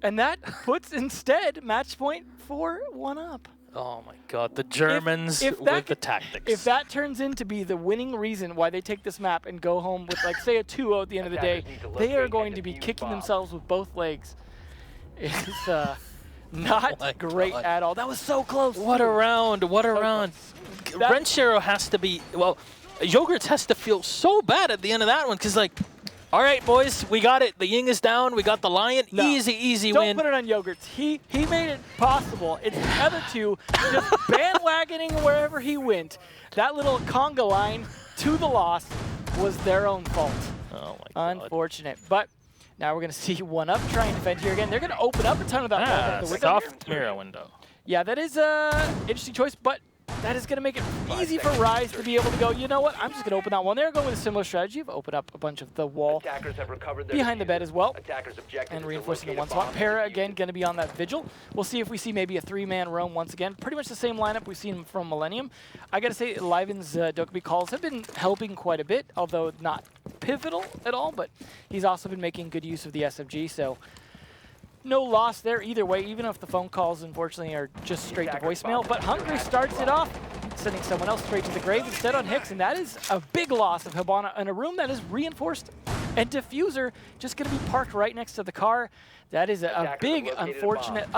And that puts instead match point for 1UP. Oh my God, the Germans with the tactics. If that turns into be the winning reason why they take this map and go home with, like, say, a 2-0 at the end of the day, they are going to be kicking themselves with both legs. It's not great at all. That was so close. What a round, what a round. Renshiro has to be, well, Yogurts has to feel so bad at the end of that one, because, like, all right, boys, we got it. The Ying is down. We got the Lion. No. Easy win. Don't put it on Yogurts. He made it possible. It's the other 2 just bandwagoning wherever he went. That little conga line to the loss was their own fault. Oh my God. Unfortunate. But now we're going to see 1UP try and defend here again. They're going to open up a ton of that. Soft mirror window. Yeah, that is an interesting choice, but that is going to make it easy for Rise to be able to go, you know what, I'm just going to open that one. They're going with a similar strategy of open up a bunch of the wall behind the bed as well and reinforcing the one spot. Para, again, going to be on that vigil. We'll see if we see maybe a 3-man roam once again. Pretty much the same lineup we've seen from Millenium. I got to say, Liven's Dokkaebi calls have been helping quite a bit, although not pivotal at all, but he's also been making good use of the SMG, so no loss there either way, even if the phone calls, unfortunately, are just straight to voicemail. But Hungry starts it off, sending someone else straight to the grave instead on Hicks, and that is a big loss of Hibana in a room that is reinforced. And Diffuser just going to be parked right next to the car. That is a big, unfortunate,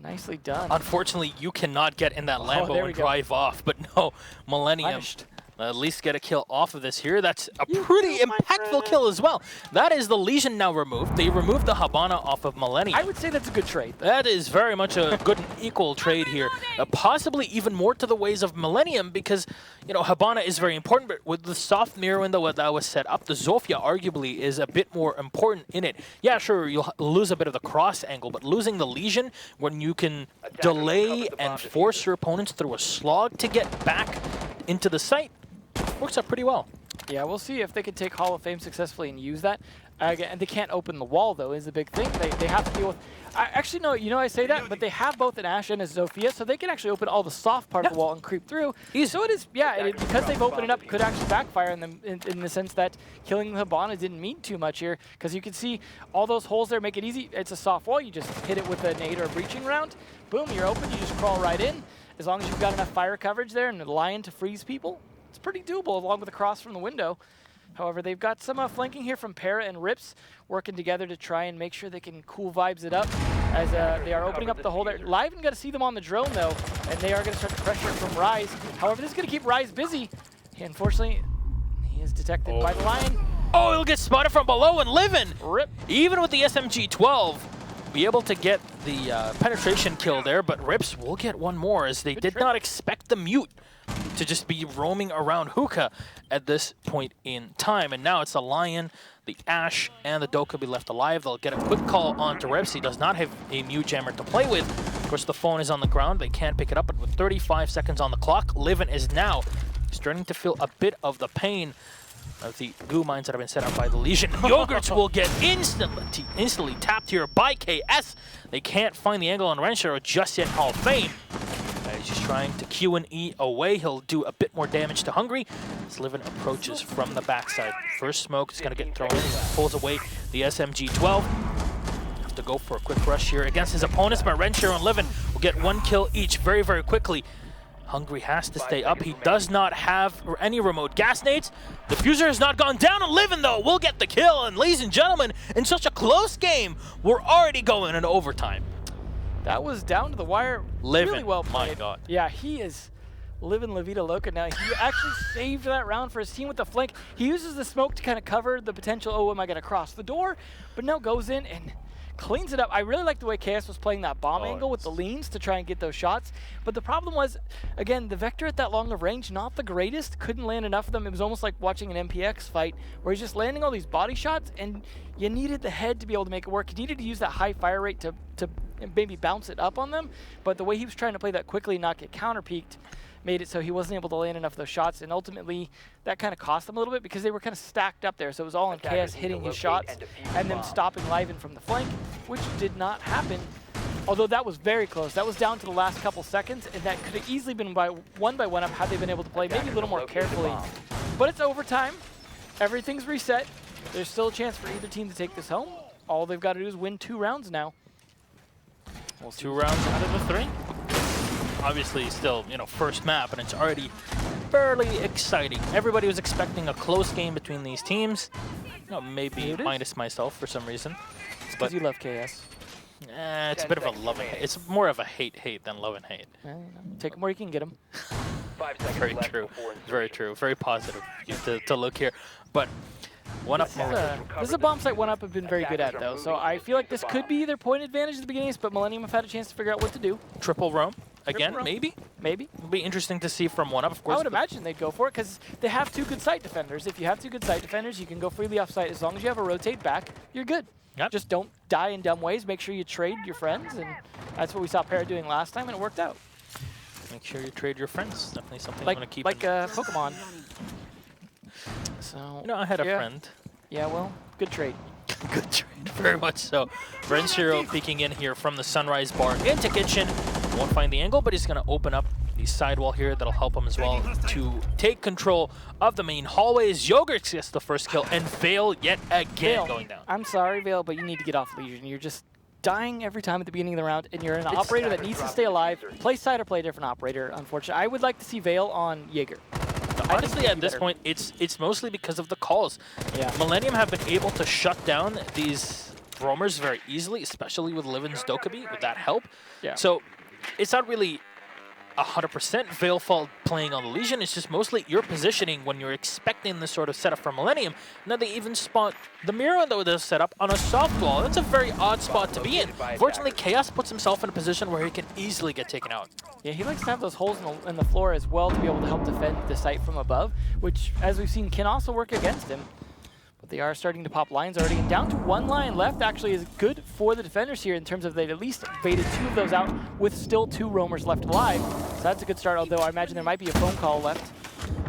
nicely done. Unfortunately, you cannot get in that Lambo and drive off, but no, Millenium at least get a kill off of this here. That's a pretty impactful kill as well. That is the Legion now removed. They removed the Hibana off of Millenium. I would say that's a good trade. That is very much a good and equal trade here. Possibly even more to the ways of Millenium because, you know, Hibana is very important, but with the soft mirror window that was set up, the Zofia arguably is a bit more important in it. Yeah, sure, you'll lose a bit of the cross angle, but losing the Legion when you can delay and force your opponents through a slog to get back into the site works out pretty well. Yeah, we'll see if they can take Hall of Fame successfully and use that. And they can't open the wall, though, is a big thing. They have to deal with... Actually, no, you know I say that, but they have both an Ashe and a Zofia, so they can actually open all the soft part of the wall and creep through. So it is, yeah, because they've opened it up, it could actually backfire in the sense that killing the Hibana didn't mean too much here, because you can see all those holes there make it easy. It's a soft wall. You just hit it with a nade or a breaching round. Boom, you're open. You just crawl right in. As long as you've got enough fire coverage there and the Lion to freeze people, it's pretty doable along with the cross from the window. However, they've got some flanking here from Para and Rips working together to try and make sure they can cool vibes it up as they are opening up the hole there. Liven got to see them on the drone, though, and they are going to start the pressure from Rise. However, this is going to keep Rise busy. Unfortunately, he is detected by the Lion. Oh, he'll get spotted from below and Livin. Rip. Even with the SMG-12, be able to get the penetration kill there, but Rips will get one more as they did not expect the Mute to just be roaming around Hookah at this point in time. And now it's the Lion, the Ash, and the Dokkaebi left alive. They'll get a quick call onto Rips. He does not have a Mute Jammer to play with. Of course, the phone is on the ground. They can't pick it up, but with 35 seconds on the clock, Livin is now starting to feel a bit of the pain of the goo mines that have been set up by the Legion. Yogurts will get instantly tapped here by KS. They can't find the angle on Renshiro just yet, Hall of Fame. He's just trying to Q and E away. He'll do a bit more damage to Hungry as Livin approaches from the backside. First smoke is going to get thrown in. He pulls away the SMG-12. Have to go for a quick rush here against his opponents, but Renshiro and Livin will get one kill each very, very quickly. Hungry has to stay up. He does not have any remote gas nades. The Fuser has not gone down, and Livin, though, will get the kill. And ladies and gentlemen, in such a close game, we're already going into overtime. That was down to the wire. Livin, really well played. my God. Yeah, he is living La Vida Loca now. He actually saved that round for his team with the flank. He uses the smoke to kind of cover the potential, oh, am I going to cross the door? But now goes in and cleans it up. I really like the way KS was playing that bomb angle with the leans to try and get those shots. But the problem was, again, the Vector at that long of range, not the greatest. Couldn't land enough of them. It was almost like watching an MPX fight where he's just landing all these body shots, and you needed the head to be able to make it work. You needed to use that high fire rate to maybe bounce it up on them. But the way he was trying to play that quickly and not get counter-peaked made it so he wasn't able to land enough of those shots, and ultimately that kind of cost them a little bit because they were kind of stacked up there. So it was all on KS hitting his shots and then stopping Livin from the flank, which did not happen. Although that was very close. That was down to the last couple seconds, and that could have easily been one by 1UP had they been able to play maybe a little more carefully. But it's overtime. Everything's reset. There's still a chance for either team to take this home. All they've got to do is win 2 rounds now. Well, 2 rounds out of the 3. Obviously, still, first map, and it's already fairly exciting. Everybody was expecting a close game between these teams. Maybe minus myself for some reason. It's because you love KS. It's a bit of a love and hate. It's more of a hate than love and hate. Take them where you can get them. 5 seconds Very left true. before Very true. Very positive to look here. But 1UP This is a bomb site 1UP have been very good at, though. So I feel like this could be their point advantage at the beginning, but Millenium have had a chance to figure out what to do. triple roam again, roam. maybe? Maybe. It'll be interesting to see from 1UP, of course. I would imagine they'd go for it because they have 2 good site defenders. If you have 2 good site defenders, you can go freely off site. As long as you have a rotate back, you're good. Yep. Just don't die in dumb ways. Make sure you trade your friends, and that's what we saw Para doing last time, and it worked out. Make sure you trade your friends. Definitely something Like, you want to keep. like Pokemon. So. I had a friend. Yeah, well, good trade. Good trade, very much so. Renshiro peeking in here from the Sunrise Bar into Kitchen. Won't find the angle, but he's going to open up the sidewall here. That'll help him as well to take control of the main hallways. Yogurt gets the first kill, and Vale yet again going down. I'm sorry, Vale, but you need to get off Legion. You're just dying every time at the beginning of the round, and you're an operator that needs to stay alive. Play side or play a different operator, unfortunately. I would like to see Vale on Jaeger. Honestly, at this point, it's mostly because of the calls. Yeah. Millenium have been able to shut down these roamers very easily, especially with Livin's Dokkaebi, with that help. Yeah. So it's not really 100% Vale fault playing on the Legion. It's just mostly your positioning when you're expecting this sort of setup from Millenium. Now they even spot the Mira though this setup on a soft wall. That's a very odd spot to be in. Fortunately, Chaos puts himself in a position where he can easily get taken out. Yeah, he likes to have those holes in the floor as well to be able to help defend the site from above, which, as we've seen, can also work against him. But they are starting to pop lines already, and down to 1 line left actually is good for the defenders here in terms of they've at least baited 2 of those out with still 2 roamers left alive. So that's a good start, although I imagine there might be a phone call left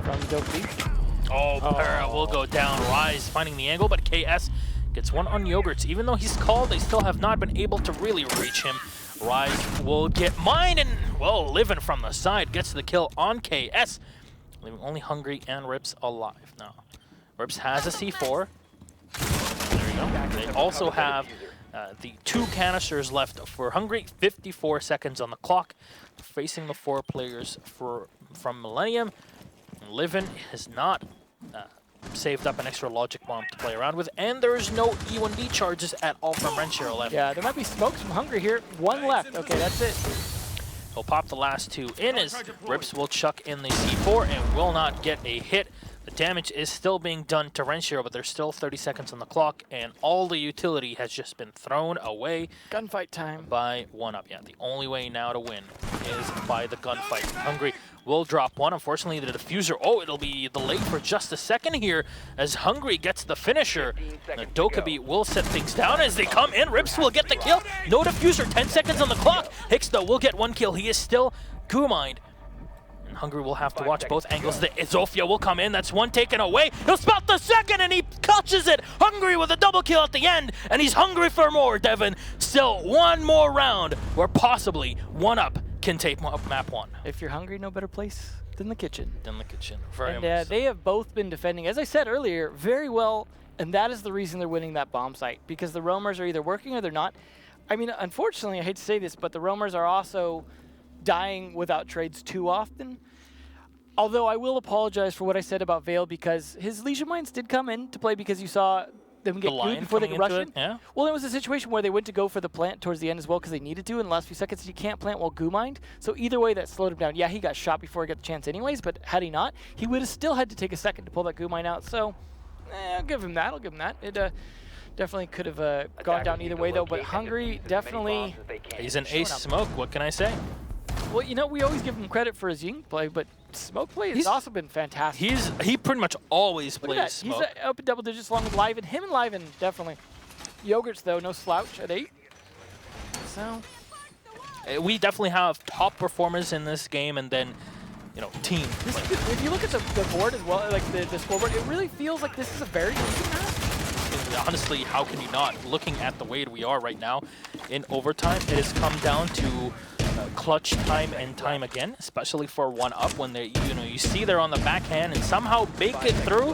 from Dokkaebi. Oh, Para will go down. Rise finding the angle, but KS gets one on Yogurts. Even though he's called, they still have not been able to really reach him. Rise will get mine, and, well, Livin from the side gets the kill on KS, leaving only Hungry and Rips alive. Now, Rips has a C4. There you go. They also have the 2 canisters left for Hungry. 54 seconds on the clock. Facing the 4 players from Millenium. Livin has not saved up an extra logic bomb to play around with, and there is no E1D charges at all from Renshiro left. Yeah, there might be smokes from Hungry here. 1 left. Okay, that's it. He'll pop the last 2 in as Rips will chuck in the C4 and will not get a hit. The The damage is still being done to Renshiro, but there's still 30 seconds on the clock, and all the utility has just been thrown away. Gunfight time. By 1UP. Yeah, the only way now to win is by the gunfight. Hungry will drop one. Unfortunately, the diffuser, it'll be delayed for just a second here as Hungry gets the finisher. Dokkaebi will set things down as they come in. Rips will get the kill. No diffuser, 10 seconds on the clock. Hicks, though, will get one kill. He is still Gumind. And Hungry will have to watch both angles. The Zofia will come in. That's one taken away. He'll spot the second, and he catches it. Hungry with a double kill at the end, and he's hungry for more, Devin. Still one more round where possibly 1UP can take map 1. If you're hungry, no better place than the kitchen. Very And much so. they have both been defending, as I said earlier, very well, and that is the reason they're winning that bomb site, because the roamers are either working or they're not. I mean, unfortunately, I hate to say this, but the roamers are also dying without trades too often. Although I will apologize for what I said about Vale, because his Legion Mines did come into play because you saw them get good before they could rush in. Yeah. Well, it was a situation where they went to go for the plant towards the end as well because they needed to in the last few seconds. You can't plant while Gumind. So either way, that slowed him down. Yeah, he got shot before he got the chance anyways, but had he not, he would have still had to take a second to pull that Gumind out. So I'll give him that. It definitely could have gone down either way, though. But Hungry definitely... He's an ace smoke. What can I say? Well, you know, we always give him credit for his Ying play, but smoke play has also been fantastic. He pretty much always plays smoke. He's up in double digits along with Liven. Him and Liven, definitely. Yogurts, though, no slouch at 8. So... We definitely have top performers in this game, and then, you know, team. If you look at the board as well, like the scoreboard, it really feels like this is a very decent match. Honestly, how can you not? Looking at the way we are right now in overtime, it has come down to clutch time and time again, especially for 1UP when they, you see they're on the backhand and somehow bake it through.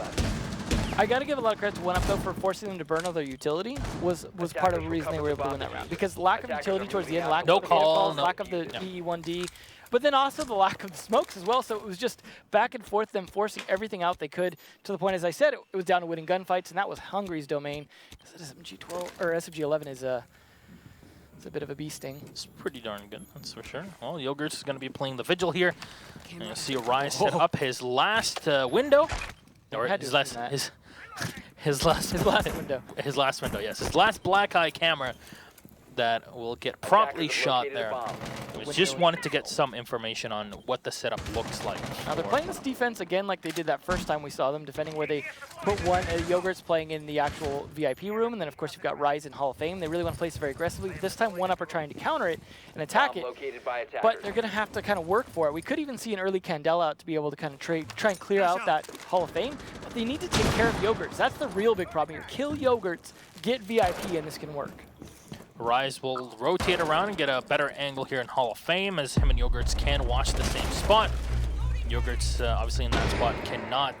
I got to give a lot of credit to 1UP though for forcing them to burn all their utility was part of the reason they were able to win that round, because lack of utility towards the end, lack of the calls, lack of the PE1D, but then also the lack of the smokes as well. So it was just back and forth, them forcing everything out they could to the point, as I said, it was down to winning gunfights, and that was Hungry's domain. SMG12 or SMG11 is it's a bit of a bee sting. It's pretty darn good, that's for sure. Well, Yogurts is going to be playing the Vigil here. And you'll see Rise set up his last window. Or his last window. His last window, yes. His last black eye camera that will get promptly shot there. We just wanted to get some information on what the setup looks like. Now they're playing this defense again like they did that first time we saw them defending, where they put one Yogurt's playing in the actual VIP room, and then of course you've got Rise in Hall of Fame. They really want to play this very aggressively. This time 1UP are trying to counter it and attack it, but they're going to have to kind of work for it. We could even see an early Candela out to be able to kind of try and clear out that Hall of Fame, but they need to take care of Yogurts. That's the real big problem here. Kill Yogurts, get VIP, and this can work. Rise will rotate around and get a better angle here in Hall of Fame, as him and Yogurts can watch the same spot. Yogurts, obviously in that spot, cannot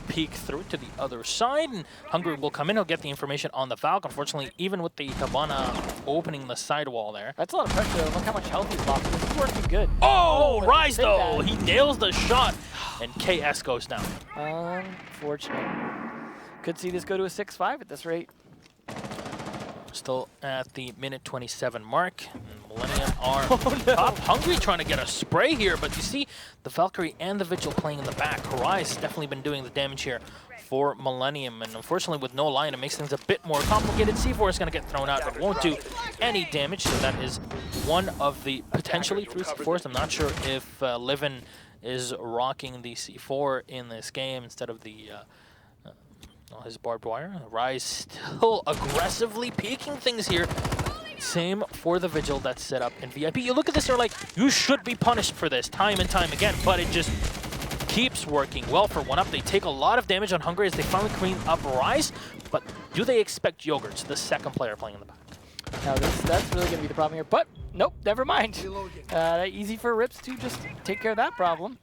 peek through to the other side, and Hungry will come in. He'll get the information on the Valk. Unfortunately, even with the Habana opening the sidewall there. That's a lot of pressure, though. Look how much health he's lost. This is working good. Oh, Rise, though! He nails the shot, and KS goes down. Unfortunate. Could see this go to a 6-5 at this rate. Still at the minute 27 mark. Millenium are top. Hungry trying to get a spray here, but you see the Valkyrie and the Vigil playing in the back. Rise definitely been doing the damage here for Millenium, and unfortunately with no line, it makes things a bit more complicated. C4 is going to get thrown out, but won't do any damage, so that is one of the potentially 3 C4s. I'm not sure if Livin is rocking the C4 in this game instead of the his barbed wire. Rise still aggressively peeking things here. Same for the Vigil that's set up in VIP. You look at this, they're like, you should be punished for this time and time again, but it just keeps working well for 1UP. They take a lot of damage on Hungry as they finally clean up Rise, but do they expect Yogurts, the second player playing in the back? Now that's really going to be the problem here, but nope, never mind. Easy for Rips to just take care of that problem.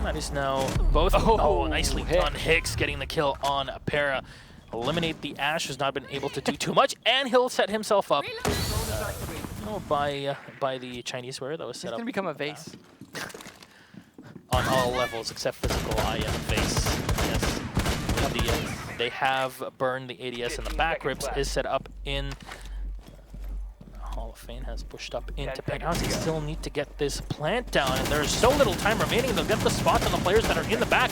That is now both. Oh, nicely done. Hicks getting the kill on Para. Eliminate the Ash, who's not been able to do too much, and he'll set himself up by the Chinese warrior that was set up. It's going to become a vase. On all levels except physical, I am vase. Yes. They have burned the ADS in the back. Rips is set up in Hall Hall of Fame has pushed up into penthouse. They still need to get this plant down, and there's so little time remaining. They'll get the spots on the players that are in the back,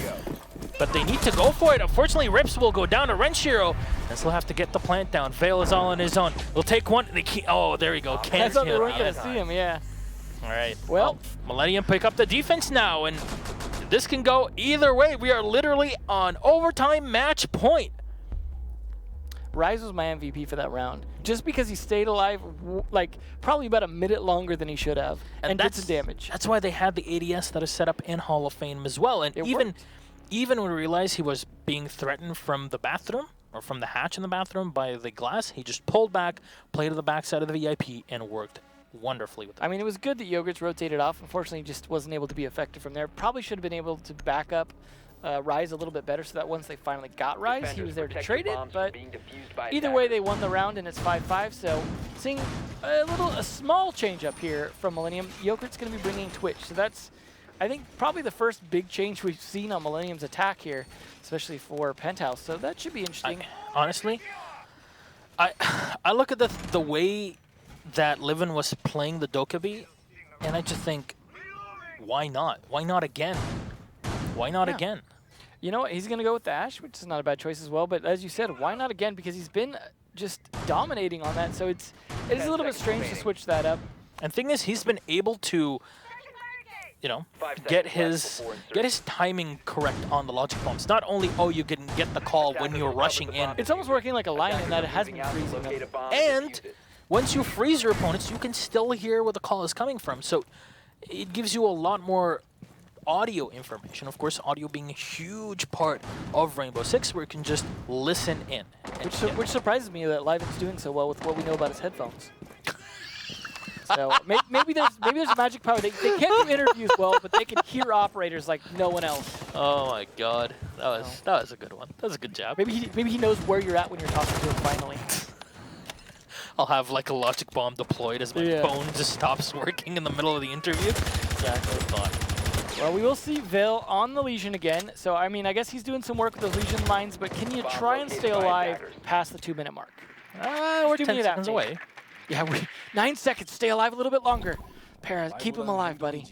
but they need to go for it. Unfortunately, Rips will go down to Renshiro, and still have to get the plant down. Vale is all on his own. They'll take one. They can't, oh, there you go. Can't I thought they weren't get going to see him, yeah. All right. Well, Millenium pick up the defense now, and this can go either way. We are literally on overtime match point. Rise was my MVP for that round, just because he stayed alive, like, probably about a minute longer than he should have, and did some damage. That's why they had the ADS that is set up in Hall of Fame as well. And even when we realized he was being threatened from the bathroom, or from the hatch in the bathroom by the glass, he just pulled back, played to the backside of the VIP, and worked wonderfully with it. I mean, it was good that Yogurts rotated off. Unfortunately, he just wasn't able to be effective from there. Probably should have been able to back up Rise a little bit better, so that once they finally got Rise, he was there to trade it. But either way, they won the round, and it's 5-5. So seeing a small change up here from Millenium. Yogurt's going to be bringing Twitch, so that's, I think, probably the first big change we've seen on Millenium's attack here, especially for Penthouse. So that should be interesting. Honestly, I look at the way that Livin was playing the Dokkaebi, and I just think, why not? Why not again? Why not again? You know what? He's going to go with the Ashe, which is not a bad choice as well. But as you said, why not again? Because he's been just dominating on that. So it is a little bit strange to switch that up. And thing is, he's been able to, you know, get his timing correct on the logic bombs. Not only, oh, you can get the call when you're rushing in. It's almost working like a line in that it has been freezing them. And once you freeze your opponents, you can still hear where the call is coming from. So it gives you a lot more audio information. Of course, audio being a huge part of Rainbow Six, where you can just listen in. Which surprises me that Liven's doing so well with what we know about his headphones. So maybe there's a magic power. They can't do interviews well, but they can hear operators like no one else. Oh my God, that was a good one. That was a good job. Maybe he knows where you're at when you're talking to him finally. I'll have like a logic bomb deployed as my phone just stops working in the middle of the interview. Exactly. Well, we will see Vale on the Legion again. So, I mean, I guess he's doing some work with those Legion lines, but can you try and stay alive past the 2-minute mark? We're 10 seconds away. Yeah, 9 seconds. Stay alive a little bit longer. Para, keep him alive, buddy.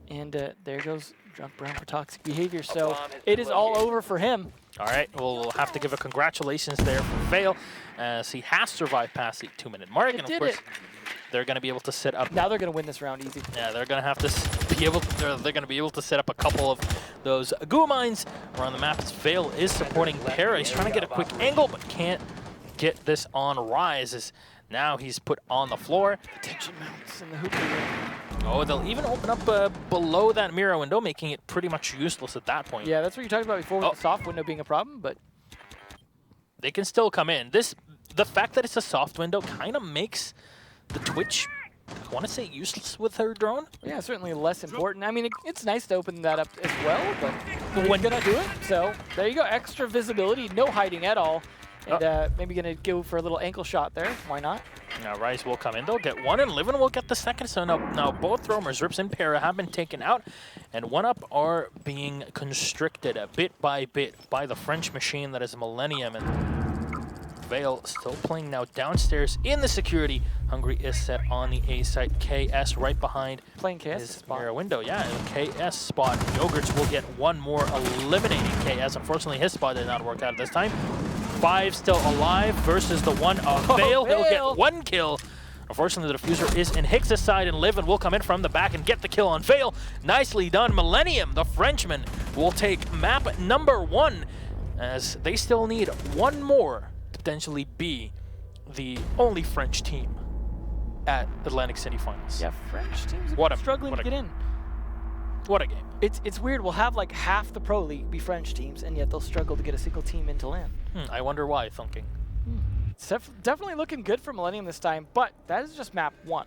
And there goes Drunk Brown for toxic behavior. So it is all over for him. All right, we'll have to give a congratulations there for Vale, as he has survived past the 2-minute mark. And of course, they're going to be able to set up. Now they're going to win this round easy. Yeah, they're going to have to be able. They're going to be able to set up a couple of those goo mines around the map. As Vale is supporting Para. He's trying to get a quick angle, but can't get this on Rise. As now he's put on the floor. Tension mounts in the hoop. Oh, they'll even open up below that mirror window, making it pretty much useless at that point. Yeah, that's what you talked about before with the soft window being a problem, but they can still come in. The fact that it's a soft window kind of makes the Twitch, I want to say, useless with her drone. Yeah, certainly less important. I mean, it's nice to open that up as well, but when gonna do it. So there you go, extra visibility, no hiding at all. And maybe going to go for a little ankle shot there. Why not? Now Rise will come in. They'll get one, and Livin will get the second. So now both roamers, Rips and Para, have been taken out. And 1UP are being constricted bit by bit by the French machine that is Millenium. And Vale still playing now downstairs in the security. Hungry is set on the A site. KS right behind playing KS his spot. mirror window. Yeah, KS spot. Yogurts will get one more, eliminating KS. Unfortunately, his spot did not work out this time. 5 still alive versus the 1 of Vale. He'll get 1 kill. Unfortunately, the diffuser is in Hicks' side, and Livin will come in from the back and get the kill on Vale. Nicely done. Millenium, the Frenchman, will take map number 1, as they still need one more to potentially be the only French team at Atlantic City Finals. Yeah, French teams are struggling to get in. What a game. It's weird. We'll have like half the Pro League be French teams, and yet they'll struggle to get a single team into LAN. I wonder why, Thunking. It's definitely looking good for Millenium this time, but that is just map 1.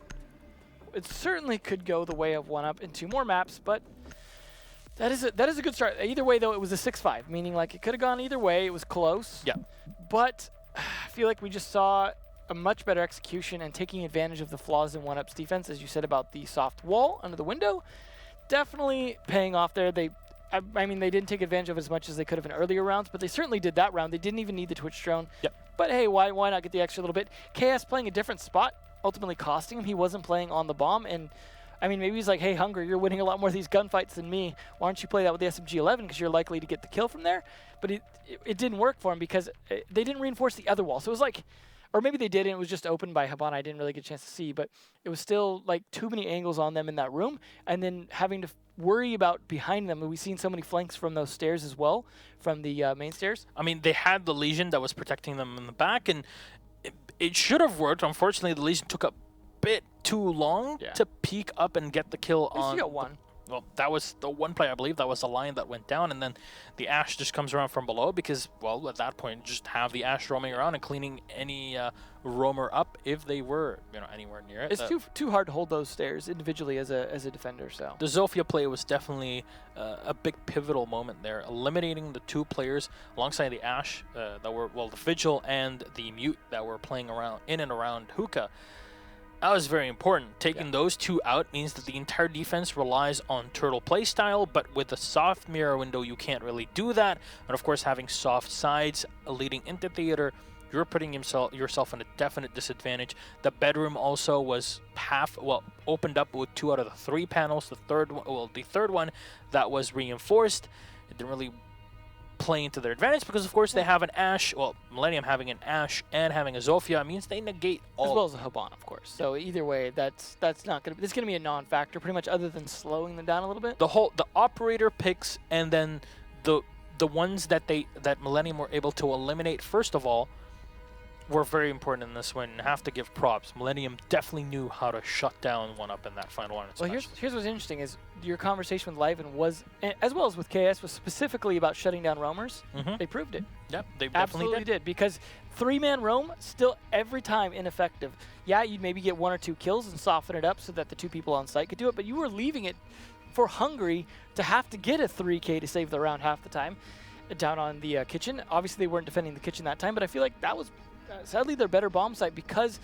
It certainly could go the way of 1UP in 2 more maps, but that is a good start. Either way, though, it was a 6-5, meaning like it could have gone either way. It was close. Yeah. But I feel like we just saw a much better execution and taking advantage of the flaws in 1UP's defense, as you said about the soft wall under the window. Definitely paying off there. I mean, they didn't take advantage of it as much as they could have in earlier rounds, but they certainly did that round. They didn't even need the Twitch drone. Yep. But hey, why not get the extra little bit? KS playing a different spot. ultimately costing him. He wasn't playing on the bomb, and I mean, maybe he's like, hey, Hungry, you're winning a lot more of these gunfights than me. Why don't you play that with the SMG-11 because you're likely to get the kill from there? But it didn't work for him because they didn't reinforce the other wall. So it was like, or maybe they did and it was just opened by Habana. I didn't really get a chance to see, but it was still like too many angles on them in that room, and then having to worry about behind them. We've seen so many flanks from those stairs as well, from the main stairs. I mean, they had the Legion that was protecting them in the back, and it should have worked. Unfortunately, the Legion took a bit too long to peek up and get the kill on. You got one. Well, that was the one play, I believe. That was the line that went down, and then the Ash just comes around from below because, well, at that point, just have the Ash roaming around and cleaning any roamer up if they were, anywhere near it. It's too hard to hold those stairs individually as a defender. So the Zofia play was definitely a big pivotal moment there, eliminating the 2 players alongside the Ash that were, well, the Vigil and the Mute that were playing around in and around Hookah. That was very important. Taking those 2 out means that the entire defense relies on turtle playstyle, but with a soft mirror window, you can't really do that. And of course, having soft sides leading into theater, you're putting yourself in a definite disadvantage. The bedroom also was opened up with 2 out of the 3 panels. The third one that was reinforced. It didn't really play into their advantage because, of course, they have an Ash. Well, Millenium having an Ash and having a Zofia means they negate all. As well as a Habana, of course. So either way, that's not gonna. It's gonna be a non-factor, pretty much, other than slowing them down a little bit. The operator picks, and then the ones that Millenium were able to eliminate first of all were very important in this win, and have to give props. Millenium definitely knew how to shut down 1UP in that final one. Well, here's what's interesting is your conversation with Liven was, as well as with KS, was specifically about shutting down roamers. They proved it. Yep, they absolutely definitely did. Because 3-man roam, still every time ineffective. Yeah, you'd maybe get 1 or 2 kills and soften it up so that the 2 people on site could do it, but you were leaving it for Hungry to have to get a 3K to save the round half the time down on the kitchen. Obviously, they weren't defending the kitchen that time, but I feel like that was sadly their better bomb site, because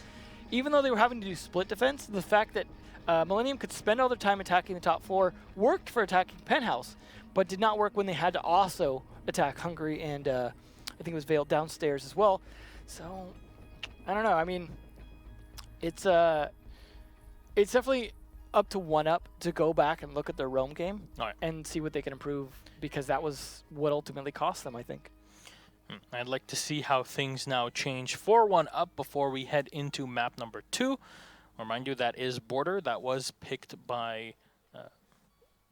even though they were having to do split defense, the fact that Millenium could spend all their time attacking the top floor worked for attacking Penthouse, but did not work when they had to also attack Hungry and I think it was Veiled downstairs as well. So I don't know. I mean, it's definitely up to 1UP to go back and look at their roam game and see what they can improve, because that was what ultimately cost them, I think. I'd like to see how things now change for 1UP before we head into map number 2. Remind you, that is Border. That was picked by,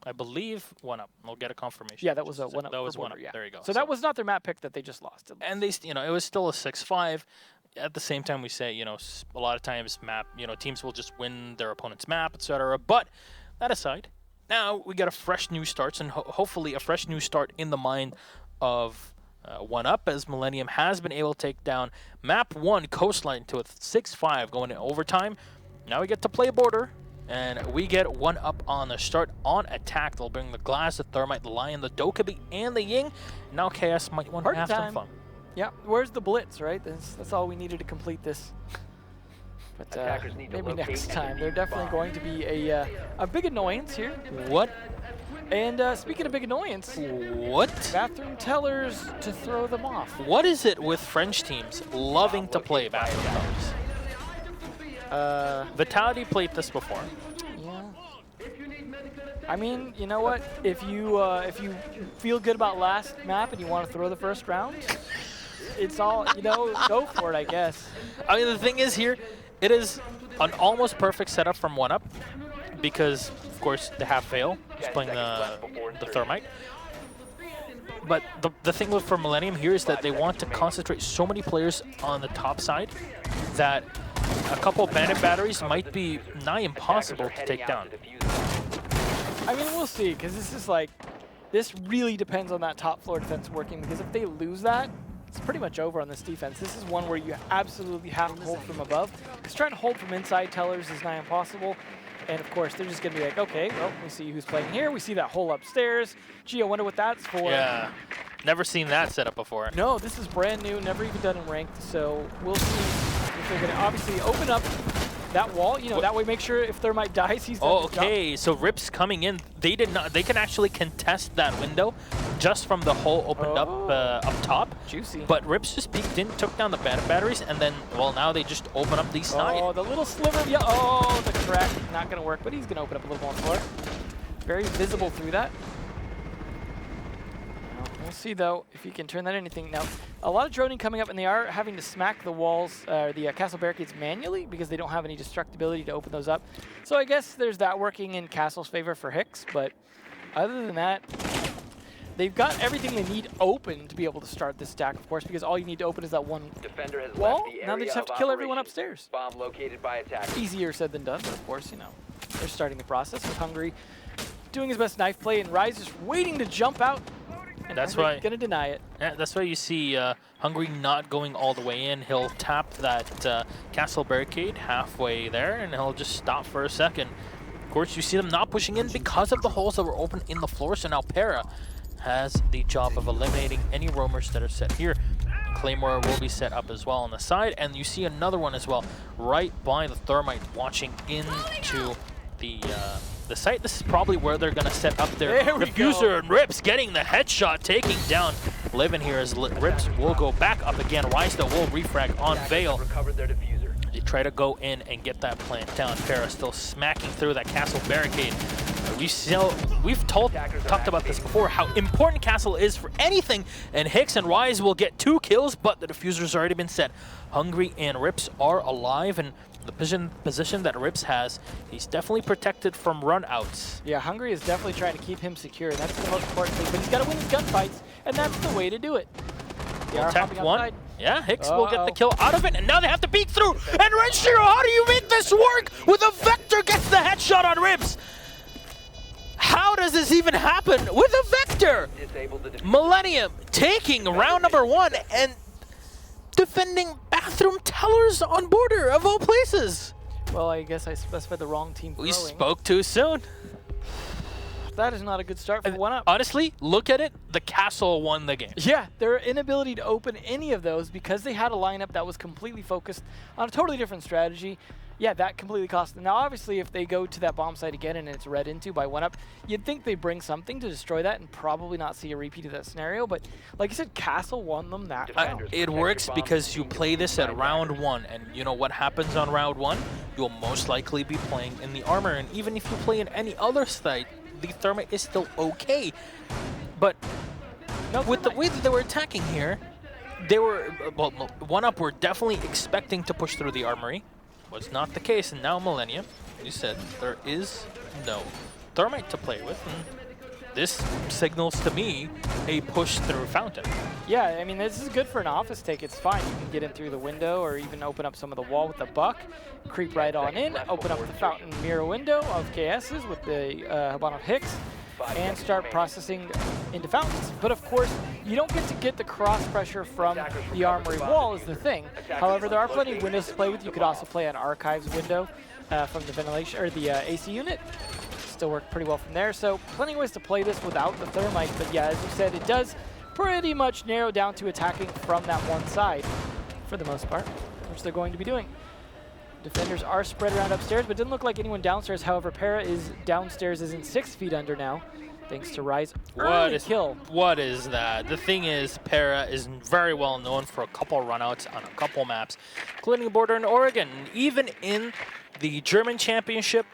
I believe, 1UP. We'll get a confirmation. Yeah, that was a 1UP. That was Border, 1UP. yeah. There you go. So that was not their map pick that they just lost. And they, it was still a 6-5. At the same time, we say, a lot of times teams will just win their opponent's map, etc. But that aside, now we got a fresh new start, and hopefully a fresh new start in the mind of 1UP, as Millenium has been able to take down map 1 Coastline to a 6-5 going to overtime. Now we get to play Border, and we get 1UP on the start on attack. They'll bring the Glass, the Thermite, the Lion, the Dokkaebi, and the Ying. Now KS might want to have some fun. Yeah, where's the Blitz, right? That's all we needed to complete this. But maybe next time. They're definitely going to be a big annoyance here. What? And speaking of big annoyance, what? Bathroom tellers to throw them off. What is it with French teams loving to play bathroom tellers? Vitality played this before. Yeah. I mean, you know what? If you feel good about last map and you want to throw the first round, it's all, go for it, I guess. I mean, the thing is here, it is an almost perfect setup from 1UP, because of course they have Veil, he's playing the Thermite. But the thing for Millenium here is that they want to concentrate so many players on the top side that a couple Bandit batteries might be nigh impossible to take down. I mean, we'll see, because this really depends on that top floor defense working, because if they lose that, it's pretty much over on this defense. This is one where you absolutely have to hold from above, because trying to hold from inside tellers is nigh impossible. And of course, they're just going to be like, okay, well, we see who's playing here. We see that hole upstairs. Gee, I wonder what that's for. Yeah, never seen that setup before. No, this is brand new, never even done in ranked. So we'll see if they're going to obviously open up that wall. You know, that way make sure if Thermite dies, he's done his job. Okay, so Rips coming in. They did not. They can actually contest that window just from the hole opened up top. Juicy. But Rips just peeked in, took down the batteries, and then, well, now they just open up these sides. Oh, the little sliver of yellow. Oh, the crack. Not going to work, but he's going to open up a little more floor. Very visible through that. We'll see, though, if he can turn that anything. Now, a lot of droning coming up, and they are having to smack the walls, the castle barricades manually because they don't have any destructibility to open those up. So I guess there's that working in Castle's favor for Hicks, but other than that, they've got everything they need open to be able to start this stack, of course, because all you need to open is that one Defender has wall. left the area Now they just have to kill everyone upstairs. Bomb located by attackers. Easier said than done, but of course, you know, they're starting the process with Hungry doing his best knife play, and Rise just waiting to jump out. And That's why gonna deny it. Yeah, that's why you see Hungry not going all the way in. He'll tap that castle barricade halfway there, and he'll just stop for a second. Of course, you see them not pushing in because of the holes that were open in the floor. So now Para has the job of eliminating any roamers that are set here. Claymore will be set up as well on the side, and you see another one as well right by the Thermite, watching into the site. This is probably where they're going to set up their diffuser, and Rips getting the headshot, taking down Livin here as Rips will go back up again. Rise though will refrag on Veil. Recovered their diffuser. They try to go in and get that plant down. Para still smacking through that castle barricade. We've talked about this before, how important castle is for anything, and Hicks and Rise will get 2 kills, but the diffuser's already been set. Hungry and Rips are alive, and the position that Rips has, he's definitely protected from run-outs. Yeah, Hungry is definitely trying to keep him secure, and that's the most important thing, but he's got to win his gunfights, and that's the way to do it. Tap one. Yeah, Hicks will get the kill out of it, and now they have to peek through. And Renshiro, how do you make this work? With a Vector gets the headshot on Rips. How does this even happen with a Vector? Millenium taking round number 1 and defending bathroom tellers on border of all places. Well, I guess I specified the wrong team throwing. We spoke too soon. That is not a good start for 1UP. Honestly, look at it. The castle won the game. Yeah, their inability to open any of those because they had a lineup that was completely focused on a totally different strategy. Yeah, that completely cost them. Now, obviously, if they go to that bomb site again and it's read into by 1UP, you'd think they bring something to destroy that and probably not see a repeat of that scenario. But like you said, Castle won them that round. It works because you play this at round 1, and you know what happens on round 1? You'll most likely be playing in the armor, and even if you play in any other site, the Thermite is still okay. But with the way that they were attacking here, they were, well, 1UP were definitely expecting to push through the armory. Was not the case, and now Millenium, you said, there is no Thermite to play with, and this signals to me a push through Fountain. Yeah, I mean, this is good for an office take. It's fine. You can get in through the window or even open up some of the wall with the buck, creep right on in, open up the Fountain mirror window of KS's with the Habano Hicks, and start processing into fountains. But of course, you don't get the cross pressure from the armory wall is the thing. However, there are plenty of windows to play with. You could also play an archives window from the ventilation or the AC unit. Still work pretty well from there. So plenty of ways to play this without the Thermite. But yeah, as you said, it does pretty much narrow down to attacking from that one side for the most part, which they're going to be doing. Defenders are spread around upstairs, but it didn't look like anyone downstairs. However, Para is downstairs, is in 6 feet under now, thanks to Rise. Kill. What is that? The thing is, Para is very well known for a couple runouts on a couple maps, including the border in Oregon. Even in the German Championship,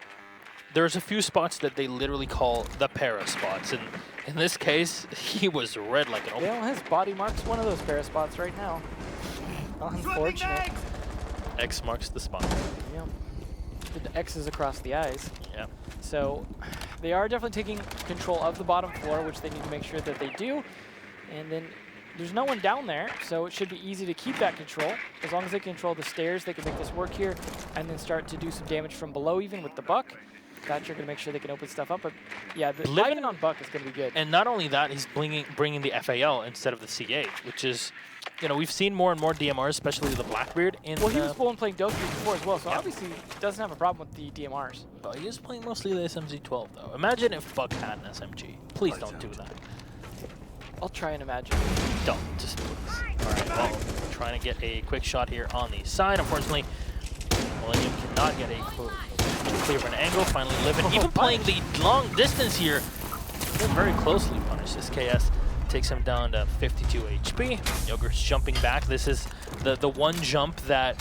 there's a few spots that they literally call the Para spots, and in this case, he was red like an open. Yeah, his body marks one of those Para spots right now. Unfortunate. X marks the spot. Yeah. The X's across the eyes. Yeah. So they are definitely taking control of the bottom floor, which they need to make sure that they do. And then there's no one down there, so it should be easy to keep that control. As long as they control the stairs, they can make this work here and then start to do some damage from below even with the buck. Thatcher going to make sure they can open stuff up. But yeah, the Livin on buck is going to be good. And not only that, he's bringing the FAL instead of the CA, which is, you know, we've seen more and more DMRs, especially the Blackbeard. Well, he was full and playing Doki before as well, so obviously he doesn't have a problem with the DMRs. But he is playing mostly the SMG-12, though. Imagine if Buck had an SMG. Please don't do that. I'll try and imagine. Don't, just please. All right, well, trying to get a quick shot here on the side. Unfortunately, Millenium cannot get a clear of an angle. Finally, Livin even playing the long distance here. They're very closely punished. This KS takes him down to 52 HP. Yogurt's jumping back. This is the one jump that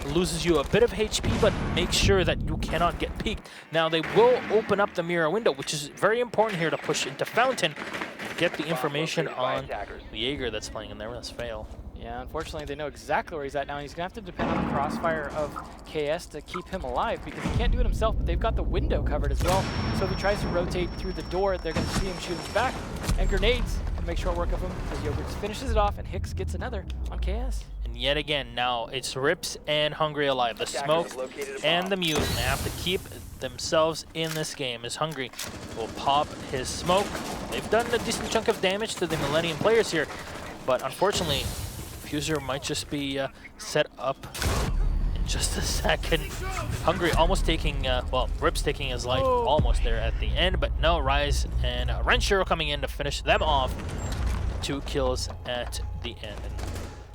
loses you a bit of HP, but makes sure that you cannot get peeked. Now they will open up the mirror window, which is very important here to push into Fountain. Get the information on the Jaeger that's playing in there. Let's fail. Yeah, unfortunately, they know exactly where he's at now. And he's going to have to depend on the crossfire of KS to keep him alive because he can't do it himself, but they've got the window covered as well. So if he tries to rotate through the door, they're going to see him shoot him back. And grenades to make short work of him as Yogurt finishes it off, and Hicks gets another on KS. And yet again, now it's Rips and Hungry alive. The Smoke and the Mutant have to keep themselves in this game as Hungry will pop his Smoke. They've done a decent chunk of damage to the Millennium players here, but unfortunately, Fuser might just be set up in just a second. Hungry almost taking, well, Rips taking his life almost there at the end, but no, Rise and Renshiro coming in to finish them off. 2 kills at the end. And,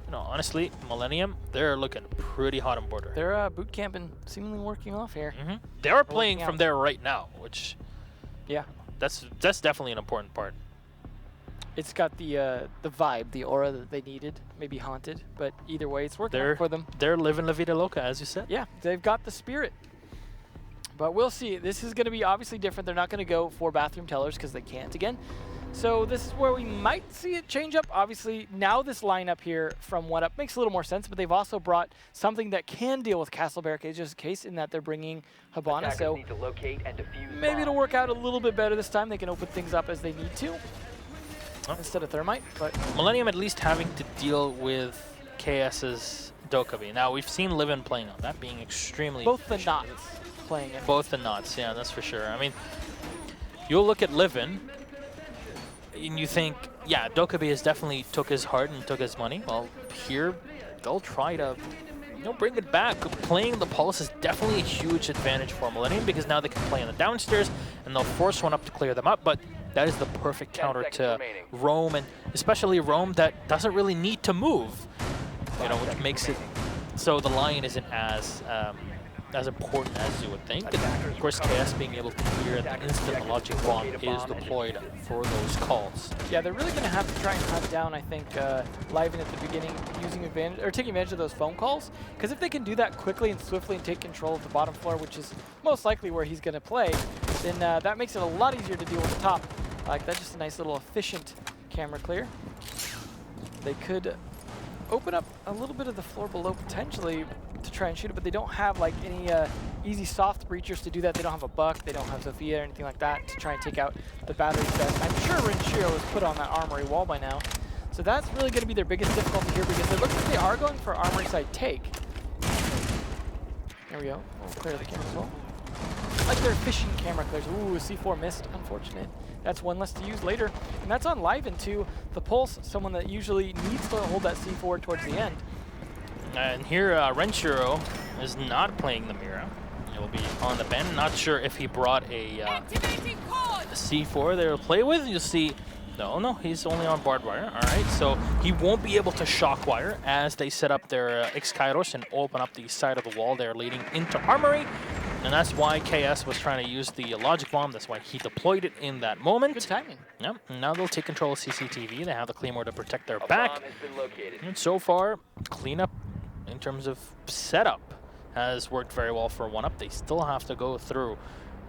you know, honestly, Millennium, they're looking pretty hot on border. They're boot camping, seemingly working off here. They are playing from there right now, which, yeah, that's definitely an important part. It's got the vibe, the aura that they needed, maybe haunted, but either way, it's working out for them. They're living La Vida Loca, as you said. Yeah, they've got the spirit. But we'll see. This is going to be obviously different. They're not going to go for bathroom tellers because they can't again. So this is where we might see it change up. Obviously, now this lineup here from 1UP makes a little more sense, but they've also brought something that can deal with Castle Barricades, just in case, in that they're bringing Habana. So maybe it'll work out a little bit better this time. They can open things up as they need to. Instead of Thermite, but Millennium at least having to deal with KS's Dokkaebi. Now we've seen Livin playing on that being extremely both the knots playing it. Both the knots, yeah, that's for sure. I mean, you'll look at Livin and you think, yeah, Dokkaebi has definitely took his heart and took his money. Well, here they'll try to, you know, bring it back. Playing the Pulse is definitely a huge advantage for Millennium because now they can play on the downstairs and they'll force 1UP to clear them up, but that is the perfect counter to Roam, and especially Roam that doesn't really need to move, you know, which makes it so the Lion isn't as important as you would think. And of course, KS being able to clear at the instant the Logic Bomb is deployed for those calls. Yeah, they're really going to have to try and hunt down, I think, Livin at the beginning, using advantage or taking advantage of those phone calls. Because if they can do that quickly and swiftly and take control of the bottom floor, which is most likely where he's going to play, then that makes it a lot easier to deal with the top. Like that's just a nice little efficient camera clear. They could open up a little bit of the floor below potentially to try and shoot it, but they don't have like any easy soft breachers to do that. They don't have a Buck, they don't have Zofia or anything like that to try and take out the battery set. I'm sure Renshiro has put on that armory wall by now. So that's really going to be their biggest difficulty here because it looks like they are going for armory side take. There we go. We'll clear the camera as well. Like their efficient camera clears. Ooh, C4 missed. Unfortunate. That's one less to use later. And that's on Livin too. The Pulse, someone that usually needs to hold that C4 towards the end. And here, Renshiro is not playing the Mira. He'll be on the bench. Not sure if he brought a C4 there to play with. You'll see. No, he's only on barbed wire. All right, so he won't be able to shock wire as they set up their X-Kairos and open up the side of the wall there leading into Armory. And that's why KS was trying to use the Logic Bomb. That's why he deployed it in that moment. Good timing. Yep, and now they'll take control of CCTV. They have the Claymore to protect their back. And so far, cleanup in terms of setup has worked very well for 1UP. They still have to go through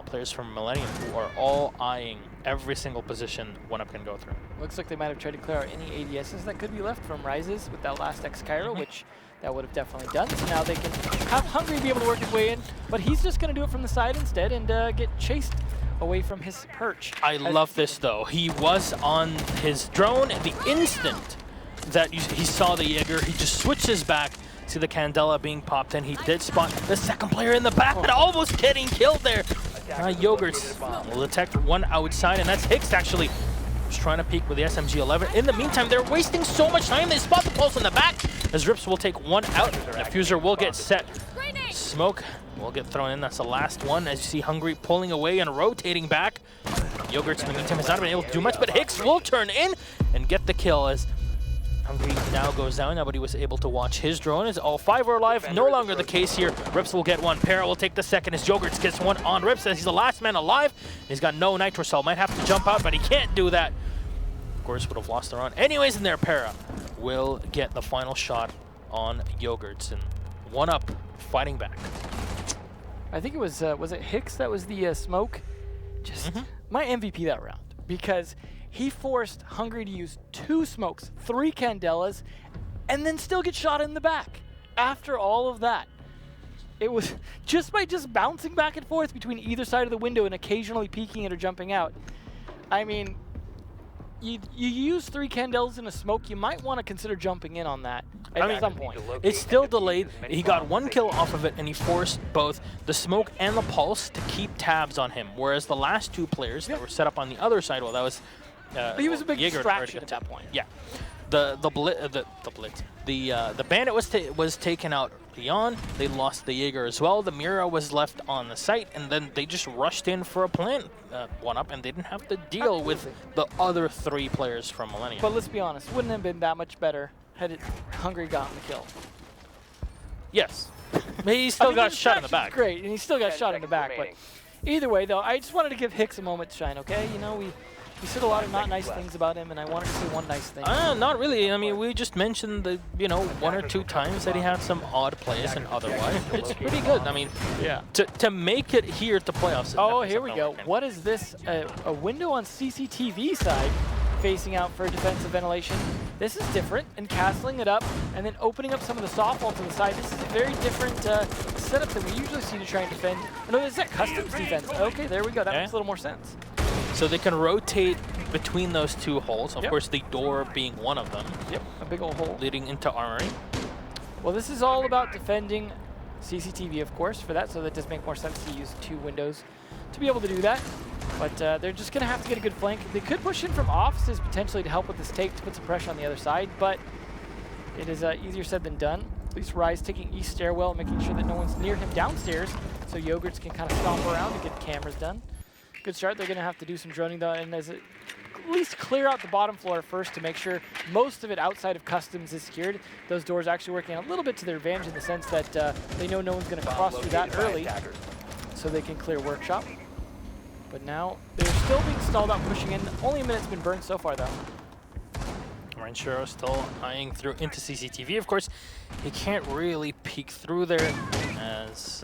players from Millennium who are all eyeing every single position 1UP can go through. Looks like they might have tried to clear out any ADSs that could be left from Rises with that last X-Cairo, which that would have definitely done. So now they can have Hungry be able to work his way in, but he's just going to do it from the side instead and get chased away from his perch. I love this though. He was on his drone the instant that he saw the Jaeger. He just switches back to the Candela being popped in. He did spot the second player in the back, but almost getting killed there. Yogurts will detect one outside, and that's Hicks actually just trying to peek with the SMG-11. In the meantime, they're wasting so much time. They spot the Pulse in the back as Rips will take one out. Diffuser will get set. Smoke will get thrown in. That's the last one as you see Hungry pulling away and rotating back. Yogurts in the meantime has not been able to do much, but Hicks will turn in and get the kill as Hungry now goes down. Nobody was able to watch his drone as all 5 are alive. No longer the case here. Rips will get one. Para will take the second as Yogurts gets one on Rips as he's the last man alive. He's got no nitro cell. Might have to jump out, but he can't do that. Of course, would have lost the round. Anyways, in there, Para will get the final shot on Yogurts and 1UP fighting back. I think it was it Hicks that was the smoke? Just my MVP that round, because he forced Hungry to use 2 smokes, 3 Candelas, and then still get shot in the back. After all of that, it was just by bouncing back and forth between either side of the window and occasionally peeking it or jumping out. I mean, you use 3 Candelas in a smoke, you might want to consider jumping in on that at some point. It's still delayed. He got 1 kill off of it, and he forced both the smoke and the pulse to keep tabs on him, whereas the last 2 players that were set up on the other side, well, that was but he was a big Jaeger distraction at that point. Yeah, the bandit was taken out early on. They lost the Jaeger as well. The Mira was left on the site, and then they just rushed in for a plant 1UP, and they didn't have to deal with the other 3 players from Millenium. But let's be honest, wouldn't have been that much better had Hungry gotten the kill. Yes, he still got shot in the back. Great, and he still got shot in the back. But either way, though, I just wanted to give Hicks a moment to shine. Okay, you know we said a lot of not nice things about him, and I wanted to say one nice thing. Not really. I mean, we just mentioned the 1 or 2 times that he had some odd plays, and otherwise, it's pretty good. I mean, yeah. To make it here to playoffs. Oh, here we go. What is this? A window on CCTV side facing out for defensive ventilation. This is different, and castling it up, and then opening up some of the softball to the side. This is a very different setup than we usually see to try and defend. No, is that customs defense? Okay, there we go. That makes a little more sense. So they can rotate between those 2 holes. Of course, the door being one of them. Yep, a big old hole. Leading into armory. Well, this is all about defending CCTV, of course, for that, so that does make more sense to use 2 windows to be able to do that. But they're just going to have to get a good flank. They could push in from offices potentially to help with this take, to put some pressure on the other side, but it is easier said than done. At least Rise taking east stairwell, making sure that no one's near him downstairs, so Yogurts can kind of stomp around and get cameras done. Good start. They're going to have to do some droning though, and at least clear out the bottom floor first to make sure most of it outside of customs is secured. Those doors actually working a little bit to their advantage in the sense that they know no one's going to cross through that early, so they can clear workshop. But now they're still being stalled out, pushing in. Only a minute's been burned so far though. Ranchero still eyeing through into CCTV. Of course, he can't really peek through there as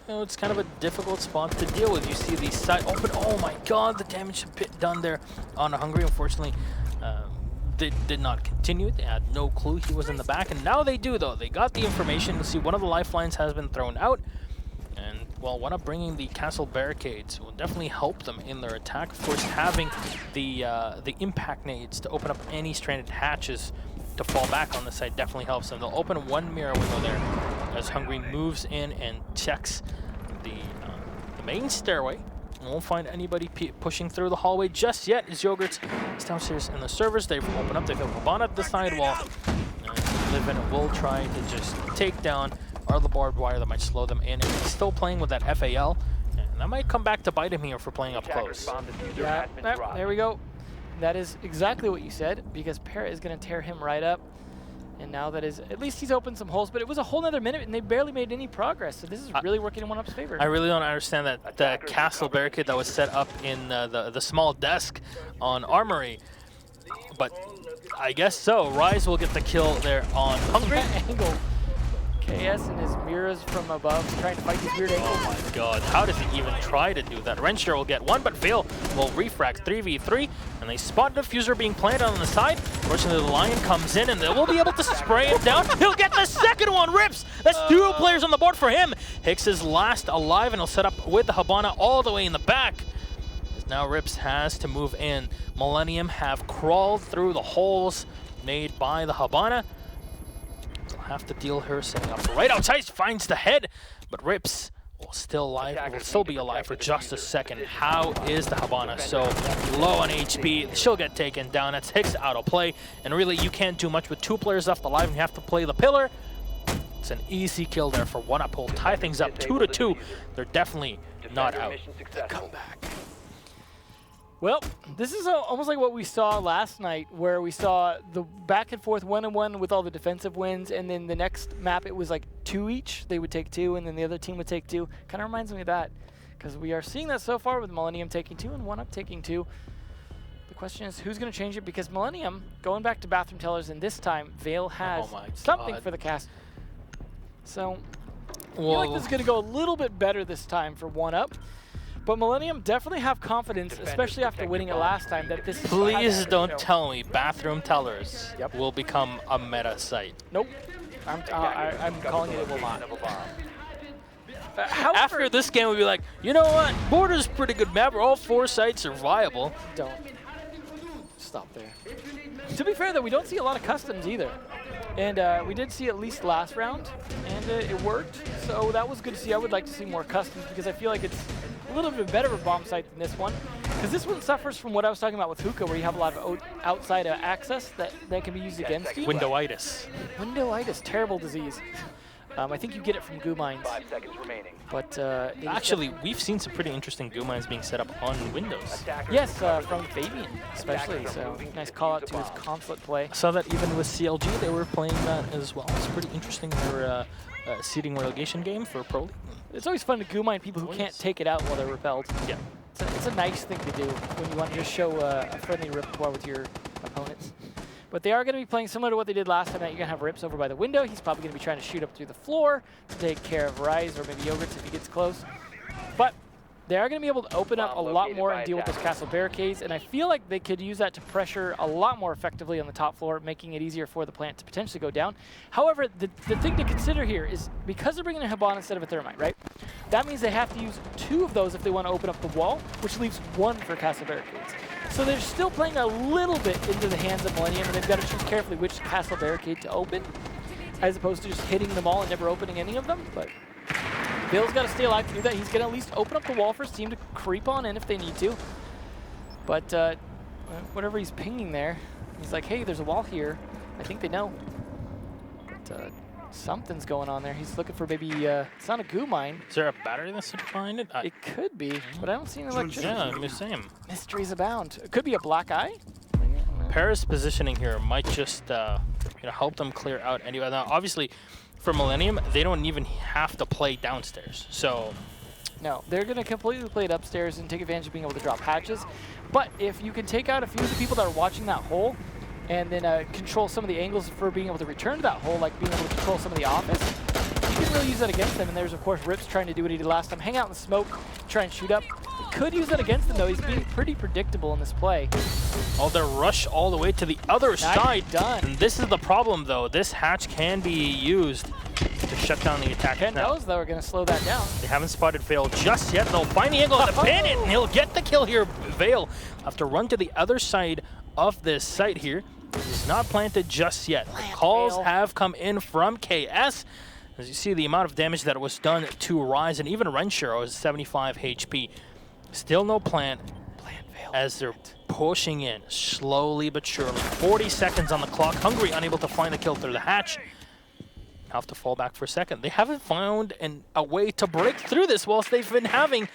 it's kind of a difficult spot to deal with. You see the side open. Oh my god, the damage done there on Hungry. Unfortunately, they did not continue. They had no clue he was in the back, and now they do though. They got the information. You see one of the lifelines has been thrown out. And, well, 1UP bringing the castle barricades will definitely help them in their attack. Of course, having the impact nades to open up any stranded hatches to fall back on the side definitely helps them. They'll open 1 mirror window there as Hungry moves in and checks the main stairway. Won't find anybody pushing through the hallway just yet as Yogurts is downstairs in the servers. They've opened up. They've got Habana at the sidewall. Livin will try to just take down the barbed wire that might slow them in, and he's still playing with that FAL, and that might come back to bite him here for playing up close. Yeah, there we go. That is exactly what you said, because Para is going to tear him right up, and now that is, at least he's opened some holes, but it was a whole nother minute, and they barely made any progress, so this is really working in 1UP's favor. I really don't understand that the castle barricade that was set up in the small desk on Armory, but I guess so. Rise will get the kill there on Hungry. Angle. KS and his mirrors from above trying to fight these weird angles. Oh my god, how does he even try to do that? Rensher will get one, but Fail will refract 3v3, and they spot diffuser being planted on the side. Fortunately, the Lion comes in, and they will be able to spray it down. He'll get the second one, Rips! That's 2 players on the board for him. Hicks is last alive, and he'll set up with the Habana all the way in the back. As now Rips has to move in. Millenium have crawled through the holes made by the Habana. Have to deal her setting up right outside. Finds the head, but Rips will still be alive for just a second. How is the Habana so low on HP? She'll get taken down. That's Hicks out of play, and really you can't do much with 2 players left alive, and you have to play the pillar. It's an easy kill there for 1UP. Will tie things up 2-2. They're definitely not out. The comeback. Well, this is almost like what we saw last night, where we saw the back and forth 1-on-1 with all the defensive wins, and then the next map it was like 2 each. They would take 2, and then the other team would take 2. Kind of reminds me of that, because we are seeing that so far with Millenium taking 2 and 1UP taking 2. The question is, who's going to change it? Because Millenium, going back to bathroom tellers, and this time Vale has something for the cast. So I feel like this is going to go a little bit better this time for 1UP. But Millenium definitely have confidence, especially after winning it last time, that this. Please don't tell me bathroom tellers will become a meta site. Nope. I'm calling it will not. After this game, we'll be like, you know what? Border's a pretty good map. All 4 sites are viable. Don't. Stop there. To be fair, though, we don't see a lot of customs either. And we did see at least last round, and it worked. So that was good to see. I would like to see more customs because I feel like it's a little bit better of a bomb site than this one. Because this one suffers from what I was talking about with hookah, where you have a lot of outside access that can be used against you. Windowitis. Windowitis, terrible disease. I think you get it from goo mines. 5 seconds remaining. But actually, we've seen some pretty interesting goo mines being set up on Windows. Yes, from Fabian especially. So nice call out to his consulate play. I saw that even with CLG, they were playing that as well. It's pretty interesting. Their seeding relegation game for Pro League. It's always fun to goo mine people who can't take it out while they're repelled. Yeah. It's a nice thing to do when you want to just show a friendly repertoire with your opponents. But they are going to be playing similar to what they did last time. That you're going to have Rips over by the window. He's probably going to be trying to shoot up through the floor to take care of Rise or maybe Yogurts if he gets close. But they are going to be able to open up a lot more and deal with those castle barricades. And I feel like they could use that to pressure a lot more effectively on the top floor, making it easier for the plant to potentially go down. However, the thing to consider here is because they're bringing a Habon instead of a Thermite, right? That means they have to use 2 of those if they want to open up the wall, which leaves 1 for castle barricades. So they're still playing a little bit into the hands of Millenium, and they've got to choose carefully which castle barricade to open, as opposed to just hitting them all and never opening any of them. But Bill's got to stay alive to do that. He's going to at least open up the wall for his team to creep on in if they need to. But whatever he's pinging there, he's like, hey, there's a wall here. I think they know. But, something's going on there. He's looking for maybe, it's not a goo mine. Is there a battery that's behind it? It could be, but I don't see any electricity. Yeah, the same. Mysteries abound. It could be a black eye. Paris positioning here might just help them clear out anyway. Now, obviously, for Millenium, they don't even have to play downstairs. So, no, they're going to completely play it upstairs and take advantage of being able to drop hatches. But if you can take out a few of the people that are watching that hole, and then control some of the angles for being able to return to that hole, like being able to control some of the office, you can really use that against them. And there's, of course, Rips trying to do what he did last time, hang out in the smoke, try and shoot up. He could use that against them, though. He's being pretty predictable in this play. Oh, they're rush all the way to the other side. Done. And this is the problem, though. This hatch can be used to shut down the attack. Ken knows, though, we're going to slow that down. They haven't spotted Vale just yet. They'll find the angle of the pin, and he'll get the kill here. Vale have to run to the other side of this site here. He's not planted just yet. The calls have come in from KS. As you see, the amount of damage that was done to Rise, and even Renshiro is 75 HP. Still no plant as they're pushing in slowly but surely. 40 seconds on the clock. Hungry unable to find the kill through the hatch. Have to fall back for a second. They haven't found a way to break through this whilst they've been having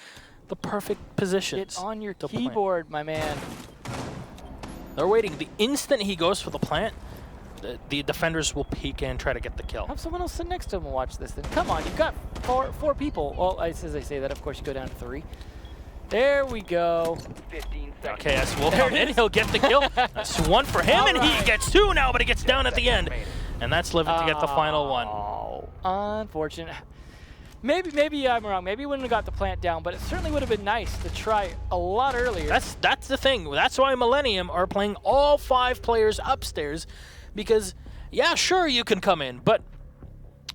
the perfect positions. Get on your keyboard, my man. They're waiting. The instant he goes for the plant, the defenders will peek in and try to get the kill. Have someone else sit next to him and watch this then. Come on, you've got four people. Well, as I say that, of course, you go down to 3. There we go. 15 seconds. KS will come in. He'll get the kill. That's 1 for him, and he gets 2 now, but he gets down at the end. And that's Living to get the final 1. Oh, unfortunate. Maybe I'm wrong. Maybe we wouldn't have got the plant down, but it certainly would have been nice to try a lot earlier. That's the thing. That's why Millenium are playing all 5 players upstairs, because, yeah, sure, you can come in, but...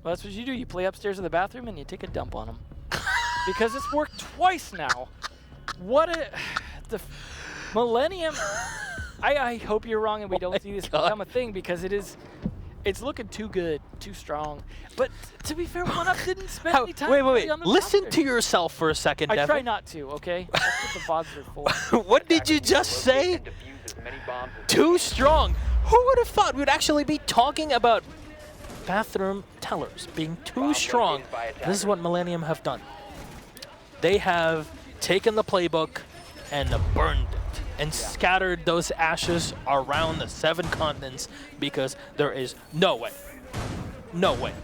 Well, that's what you do. You play upstairs in the bathroom and you take a dump on them. Because it's worked twice now. What a... The Millenium... I hope you're wrong and we don't see this become a thing, because it's looking too good, too strong. But to be fair, 1UP didn't spend any time wait. on the Listen roster. to yourself for a second, Devin. I try not to, okay? That's what the VODs are for. What did you just say? Too strong. Who would have thought we'd actually be talking about bathroom tellers being too strong? This is what Millenium have done. They have taken the playbook and burned it. and scattered those ashes around the 7 continents because there is no way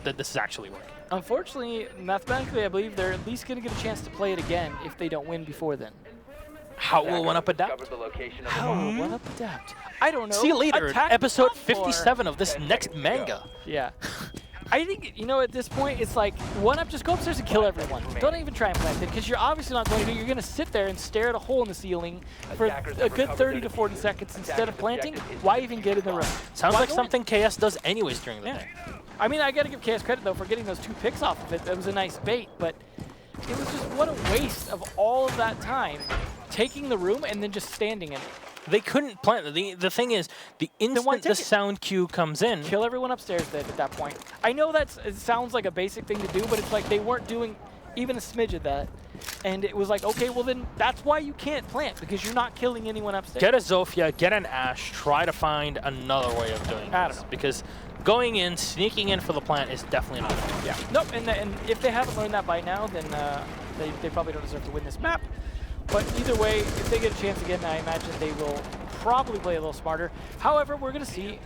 that this is actually working. Unfortunately, mathematically, I believe they're at least going to get a chance to play it again if they don't win before then. How will 1UP adapt? Cover the location of How will 1UP adapt? I don't know. See you later in Attack episode up or- 57 of this next manga. Yeah. I think, you know, at this point, it's like, 1UP, just go upstairs and kill everyone. Don't even try and plant it, because you're obviously not going to. You're going to sit there and stare at a hole in the ceiling for a good 30 to 40 seconds instead of planting. Why even get in the room? Sounds Why like go in? something KS does anyways during the Yeah. day. I mean, I got to give KS credit, though, for getting those 2 picks off of it. That was a nice bait, but it was just what a waste of all of that time, taking the room and then just standing in it. They couldn't plant. The thing is, the why instant the take it? sound cue comes in, Kill everyone upstairs then at that point. I know it sounds like a basic thing to do, but it's like they weren't doing even a smidge of that. And it was like, okay, well then that's why you can't plant, because you're not killing anyone upstairs. get a Zofia, get an Ash, try to find another way of doing I don't this. know. Because going in, sneaking in for the plant is definitely not good. Yeah. Nope, and if they haven't learned that by now, then they probably don't deserve to win this map. But either way, if they get a chance again, I imagine they will probably play a little smarter. However, we're going to see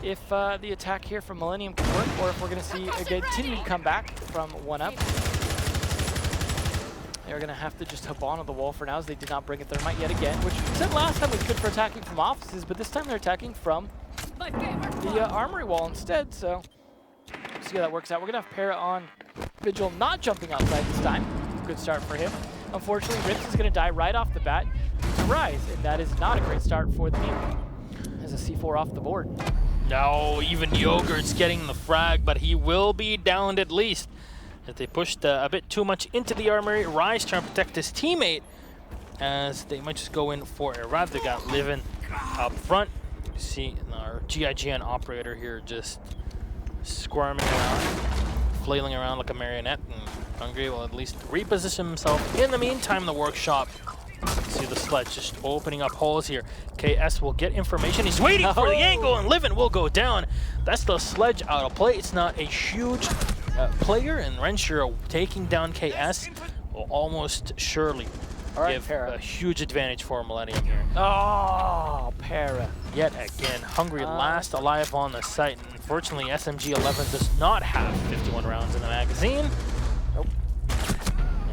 if the attack here from Millenium can work, or if we're going to see a continued comeback from 1UP. They're going to have to just hop onto the wall for now, as they did not bring a thermite yet again, which we said last time was good for attacking from offices, but this time they're attacking from the armory wall instead, so see how that works out. We're going to have Para on Vigil, not jumping outside this time. Good start for him. Unfortunately, Rips is going to die right off the bat to Rise, and that is not a great start for the team. As a C4 off the board. No, even Yogurt's getting the frag, but he will be downed at least. If they pushed a bit too much into the armory, Rise trying to protect his teammate, as they might just go in for a Rav. They got Livin up front. You see our GIGN operator here just squirming around, flailing around like a marionette, and Hungry will at least reposition himself. In the meantime, the workshop, see the sledge just opening up holes here. KS will get information. He's waiting for the angle, and Livin will go down. That's the sledge out of play. It's not a huge player, and Renshiro taking down KS will almost surely give Para. a huge advantage for Millenium here. Oh, Para. Yet again, Hungry last alive on the site. And unfortunately, SMG-11 does not have 51 rounds in the magazine. Nope.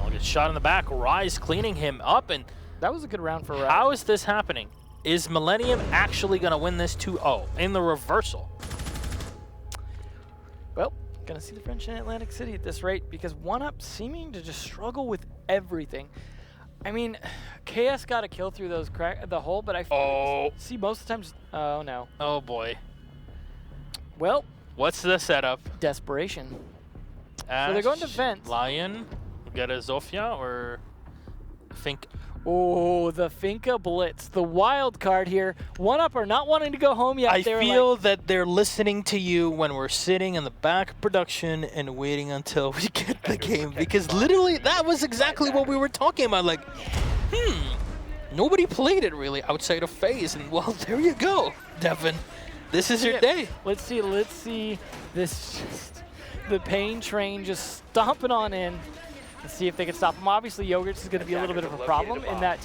He'll get shot in the back. Rise cleaning him up, and That was a good round for Rise. how is this happening? Is Millenium actually going to win this 2-0 in the reversal? Well, gonna see the French in Atlantic City at this rate, because 1UP seeming to just struggle with everything. I mean, KS got a kill through those the hole, but I see most of the time just, oh no. Oh boy. Well, What's the setup? desperation. Ash, they're going to vent. Lion, get a Zofia, or think. Oh, the Finka Blitz, the wild card here. 1UP are not wanting to go home yet. I They're feel like, that they're listening to you when we're sitting in the back of production and waiting until we get the game, because literally that was exactly what we were talking about. Like, nobody played it really outside of FaZe, and well, there you go, Devin. This is your day. Let's see this the pain train just stomping on in. And see if they can stop him. Obviously, Yogurts is going to be a little bit of a problem in that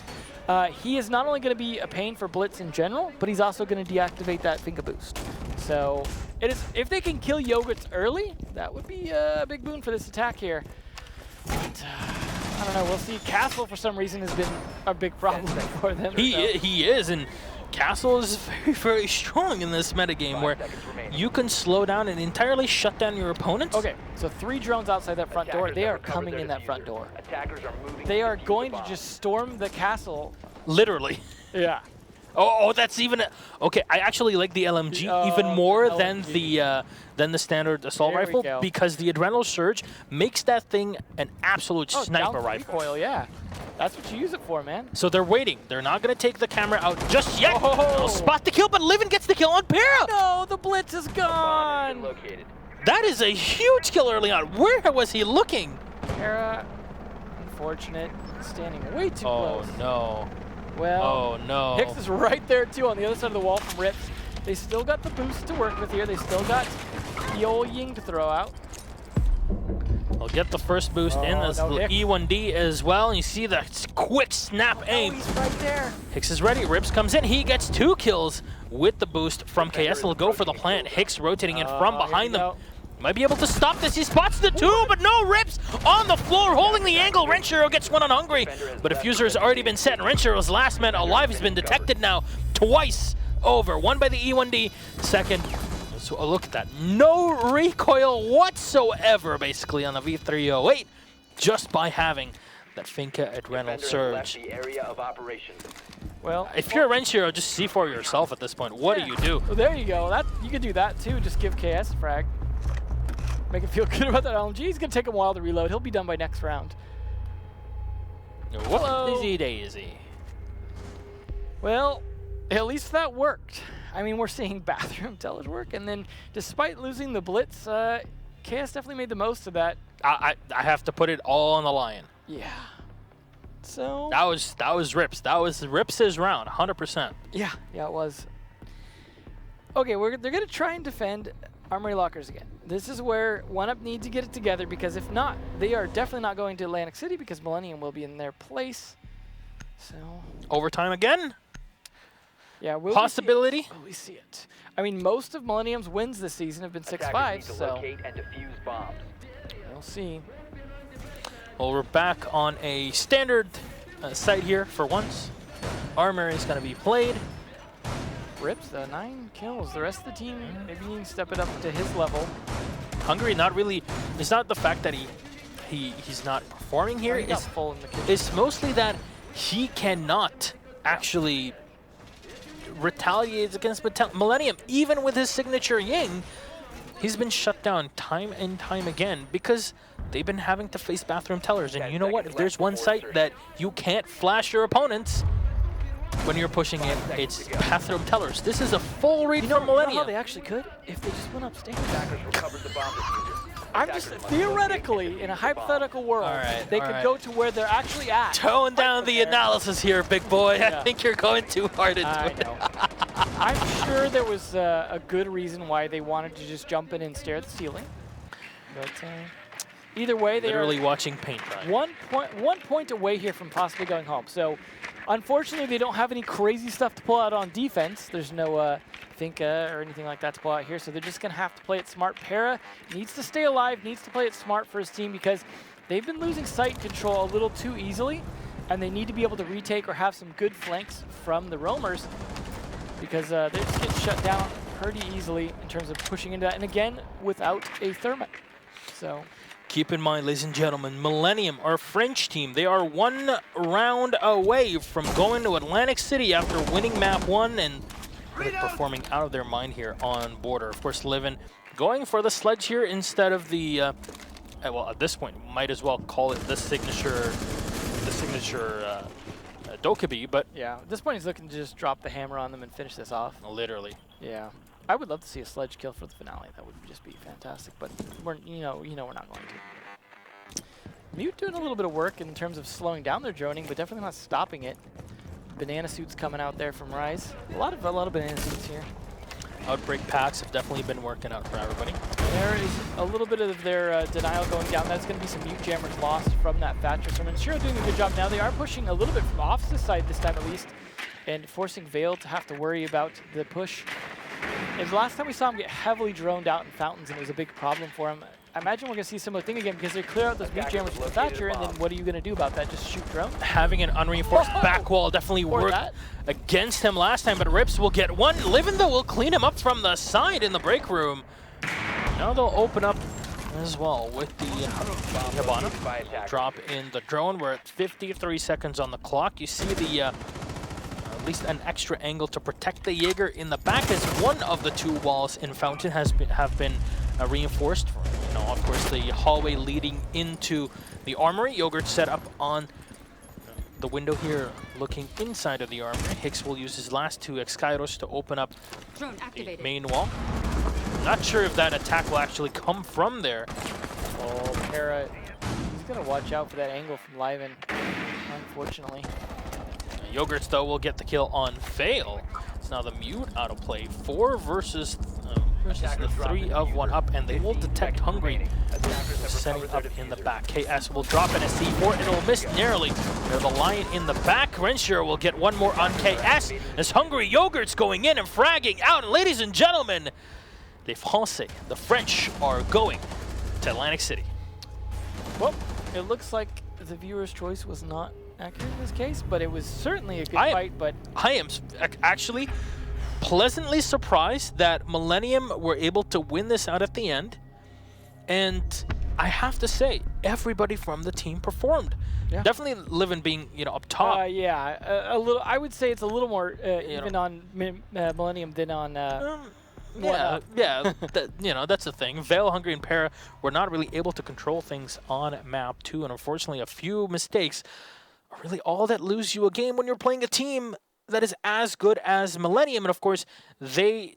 he is not only going to be a pain for Blitz in general, but he's also going to deactivate that Finka boost. So it is, if they can kill Yogurts early, that would be a big boon for this attack here. But, I don't know. We'll see. Castle, for some reason, has been a big problem for them. He is, and Castle is very, very strong in this metagame where you can slow down and entirely shut down your opponent. Okay, so 3 drones outside that front door. They are coming in that front door. They are going to just storm the castle. Literally. Yeah. Oh, that's even okay. I actually like the LMG even more than the standard assault There we rifle, go. because the adrenaline surge makes that thing an absolute sniper down rifle. recoil, yeah. That's what you use it for, man. So they're waiting. They're not going to take the camera out just yet. Oh. They'll spot the kill, but Livin gets the kill on Para. No, the blitz is gone. Located. That is a huge kill early on. Where was he looking? Para, unfortunate, standing way too Oh close. no. Well, Oh no. Hicks is right there too on the other side of the wall from Rips. They still got the boost to work with here. They still got the old Ying to throw out. He'll get the first boost in as the E1D as well. And you see the quick snap aim. He's right there. Hicks is ready. Rips comes in. He gets 2 kills with the boost from KS. He'll go for the plant. Hicks rotating in from behind them. Might be able to stop this. He spots the 2, but no. Rips on the floor, holding the angle. Renshiro gets one on Hungry, but a Fuser has already been set. And Renshiro's last man alive has been detected now twice over. One by the E1D, second. So look at that. No recoil whatsoever, basically, on the V308, just by having that Finka Adrenal Surge. Well, if you're a Renshiro, just C4 yourself at this point. What do you do? Well, there you go. You could do that too. Just give KS a frag. Make it feel good about that LMG. He's going to take a while to reload. He'll be done by next round. Whoopsie daisy. Well, at least that worked. I mean, we're seeing bathroom tellers work, and then despite losing the blitz, KS definitely made the most of that. I have to put it all on the line. Yeah. So that was Rips. That was Rips' round, 100%. Yeah, it was. Okay, they're gonna try and defend Armory Lockers again. This is where 1UP need to get it together, because if not, they are definitely not going to Atlantic City, because Millennium will be in their place. So overtime again. Yeah, possibility. Will we see it? I mean, most of Millennium's wins this season have been 6-5, so we'll see. Well, we're back on a standard site here for once. Armor is going to be played. Rips, 9 kills. The rest of the team maybe need to step it up to his level. Hungry, not really. It's not the fact that he's not performing here. It's mostly that he cannot actually retaliate against Millennium. Even with his signature Ying, he's been shut down time and time again because they've been having to face bathroom tellers. And you know what? If there's one site that you can't flash your opponents when you're pushing it, it's bathroom tellers. This is a full read from Millennium. You know how they actually could? If they just went upstairs. I'm just theoretically, in a hypothetical world, they could go to where they're actually at. Tone down the analysis here, big boy. Yeah. I think you're going too hard into it. I know. I'm sure there was a good reason why they wanted to just jump in and stare at the ceiling. But either way, they are watching paint dry. 1 point away here from possibly going home. So unfortunately, they don't have any crazy stuff to pull out on defense. There's no Finka or anything like that to pull out here, so they're just going to have to play it smart. Para needs to stay alive, needs to play it smart for his team, because they've been losing site control a little too easily, and they need to be able to retake or have some good flanks from the roamers, because they're just getting shut down pretty easily in terms of pushing into that, and again, without a thermite. So keep in mind, ladies and gentlemen, Millennium, our French team, they are 1 round away from going to Atlantic City after winning map 1 and really performing out of their mind here on border. Of course, Livin going for the sledge here instead of the, well, at this point, might as well call it the signature Dokkaebi, but yeah, at this point he's looking to just drop the hammer on them and finish this off. Literally. Yeah. I would love to see a sledge kill for the finale. That would just be fantastic, but we're not going to. Mute doing a little bit of work in terms of slowing down their droning, but definitely not stopping it. Banana suits coming out there from Rise. A lot of banana suits here. Outbreak packs have definitely been working out for everybody. There is a little bit of their denial going down. That's going to be some mute jammers lost from that Thatcher. So Shiro doing a good job now. They are pushing a little bit from off the side this time at least, and forcing Vale to have to worry about the push. And the last time we saw him get heavily droned out in fountains, and it was a big problem for him. I imagine we're going to see a similar thing again, because they clear out those mute jammers with the Thatcher, and then what are you going to do about that? Just shoot drone? Having an unreinforced back wall definitely worked against him last time, but Rips will get one. Livin, though, will clean him up from the side in the break room. Now they'll open up as well with the Hibana. Drop in the drone. We're at 53 seconds on the clock. You see the at least an extra angle to protect the Jaeger in the back, as one of the 2 walls in Fountain have been reinforced. Of course, the hallway leading into the armory. Yogurt set up on the window here, looking inside of the armory. Hicks will use his last 2 Excairos to open up the main wall. Not sure if that attack will actually come from there. Oh, Para, he's going to watch out for that angle from Liven, unfortunately. Yogurts, though, will get the kill on Fail. It's now the mute out of play. 4 versus versus the 3 of 1UP, and they will detect Hungry setting up in the back. KS will drop in a C4, and it'll miss narrowly. There's a Lion in the back. Rensure will get one more on KS as Hungry Yogurt's going in and fragging out. And ladies and gentlemen, les Français, the French, are going to Atlantic City. Well, it looks like the viewer's choice was not accurate in this case, but it was certainly a good fight. But I am actually pleasantly surprised that Millenium were able to win this out at the end. And I have to say, everybody from the team performed. Yeah. Definitely Livin being, up top. Yeah, a little. I would say it's a little more even on Millenium than on. That's the thing. Veil, Hungry, and Para were not really able to control things on map 2, and unfortunately, a few mistakes are really all that lose you a game when you're playing a team that is as good as Millenium. And of course, they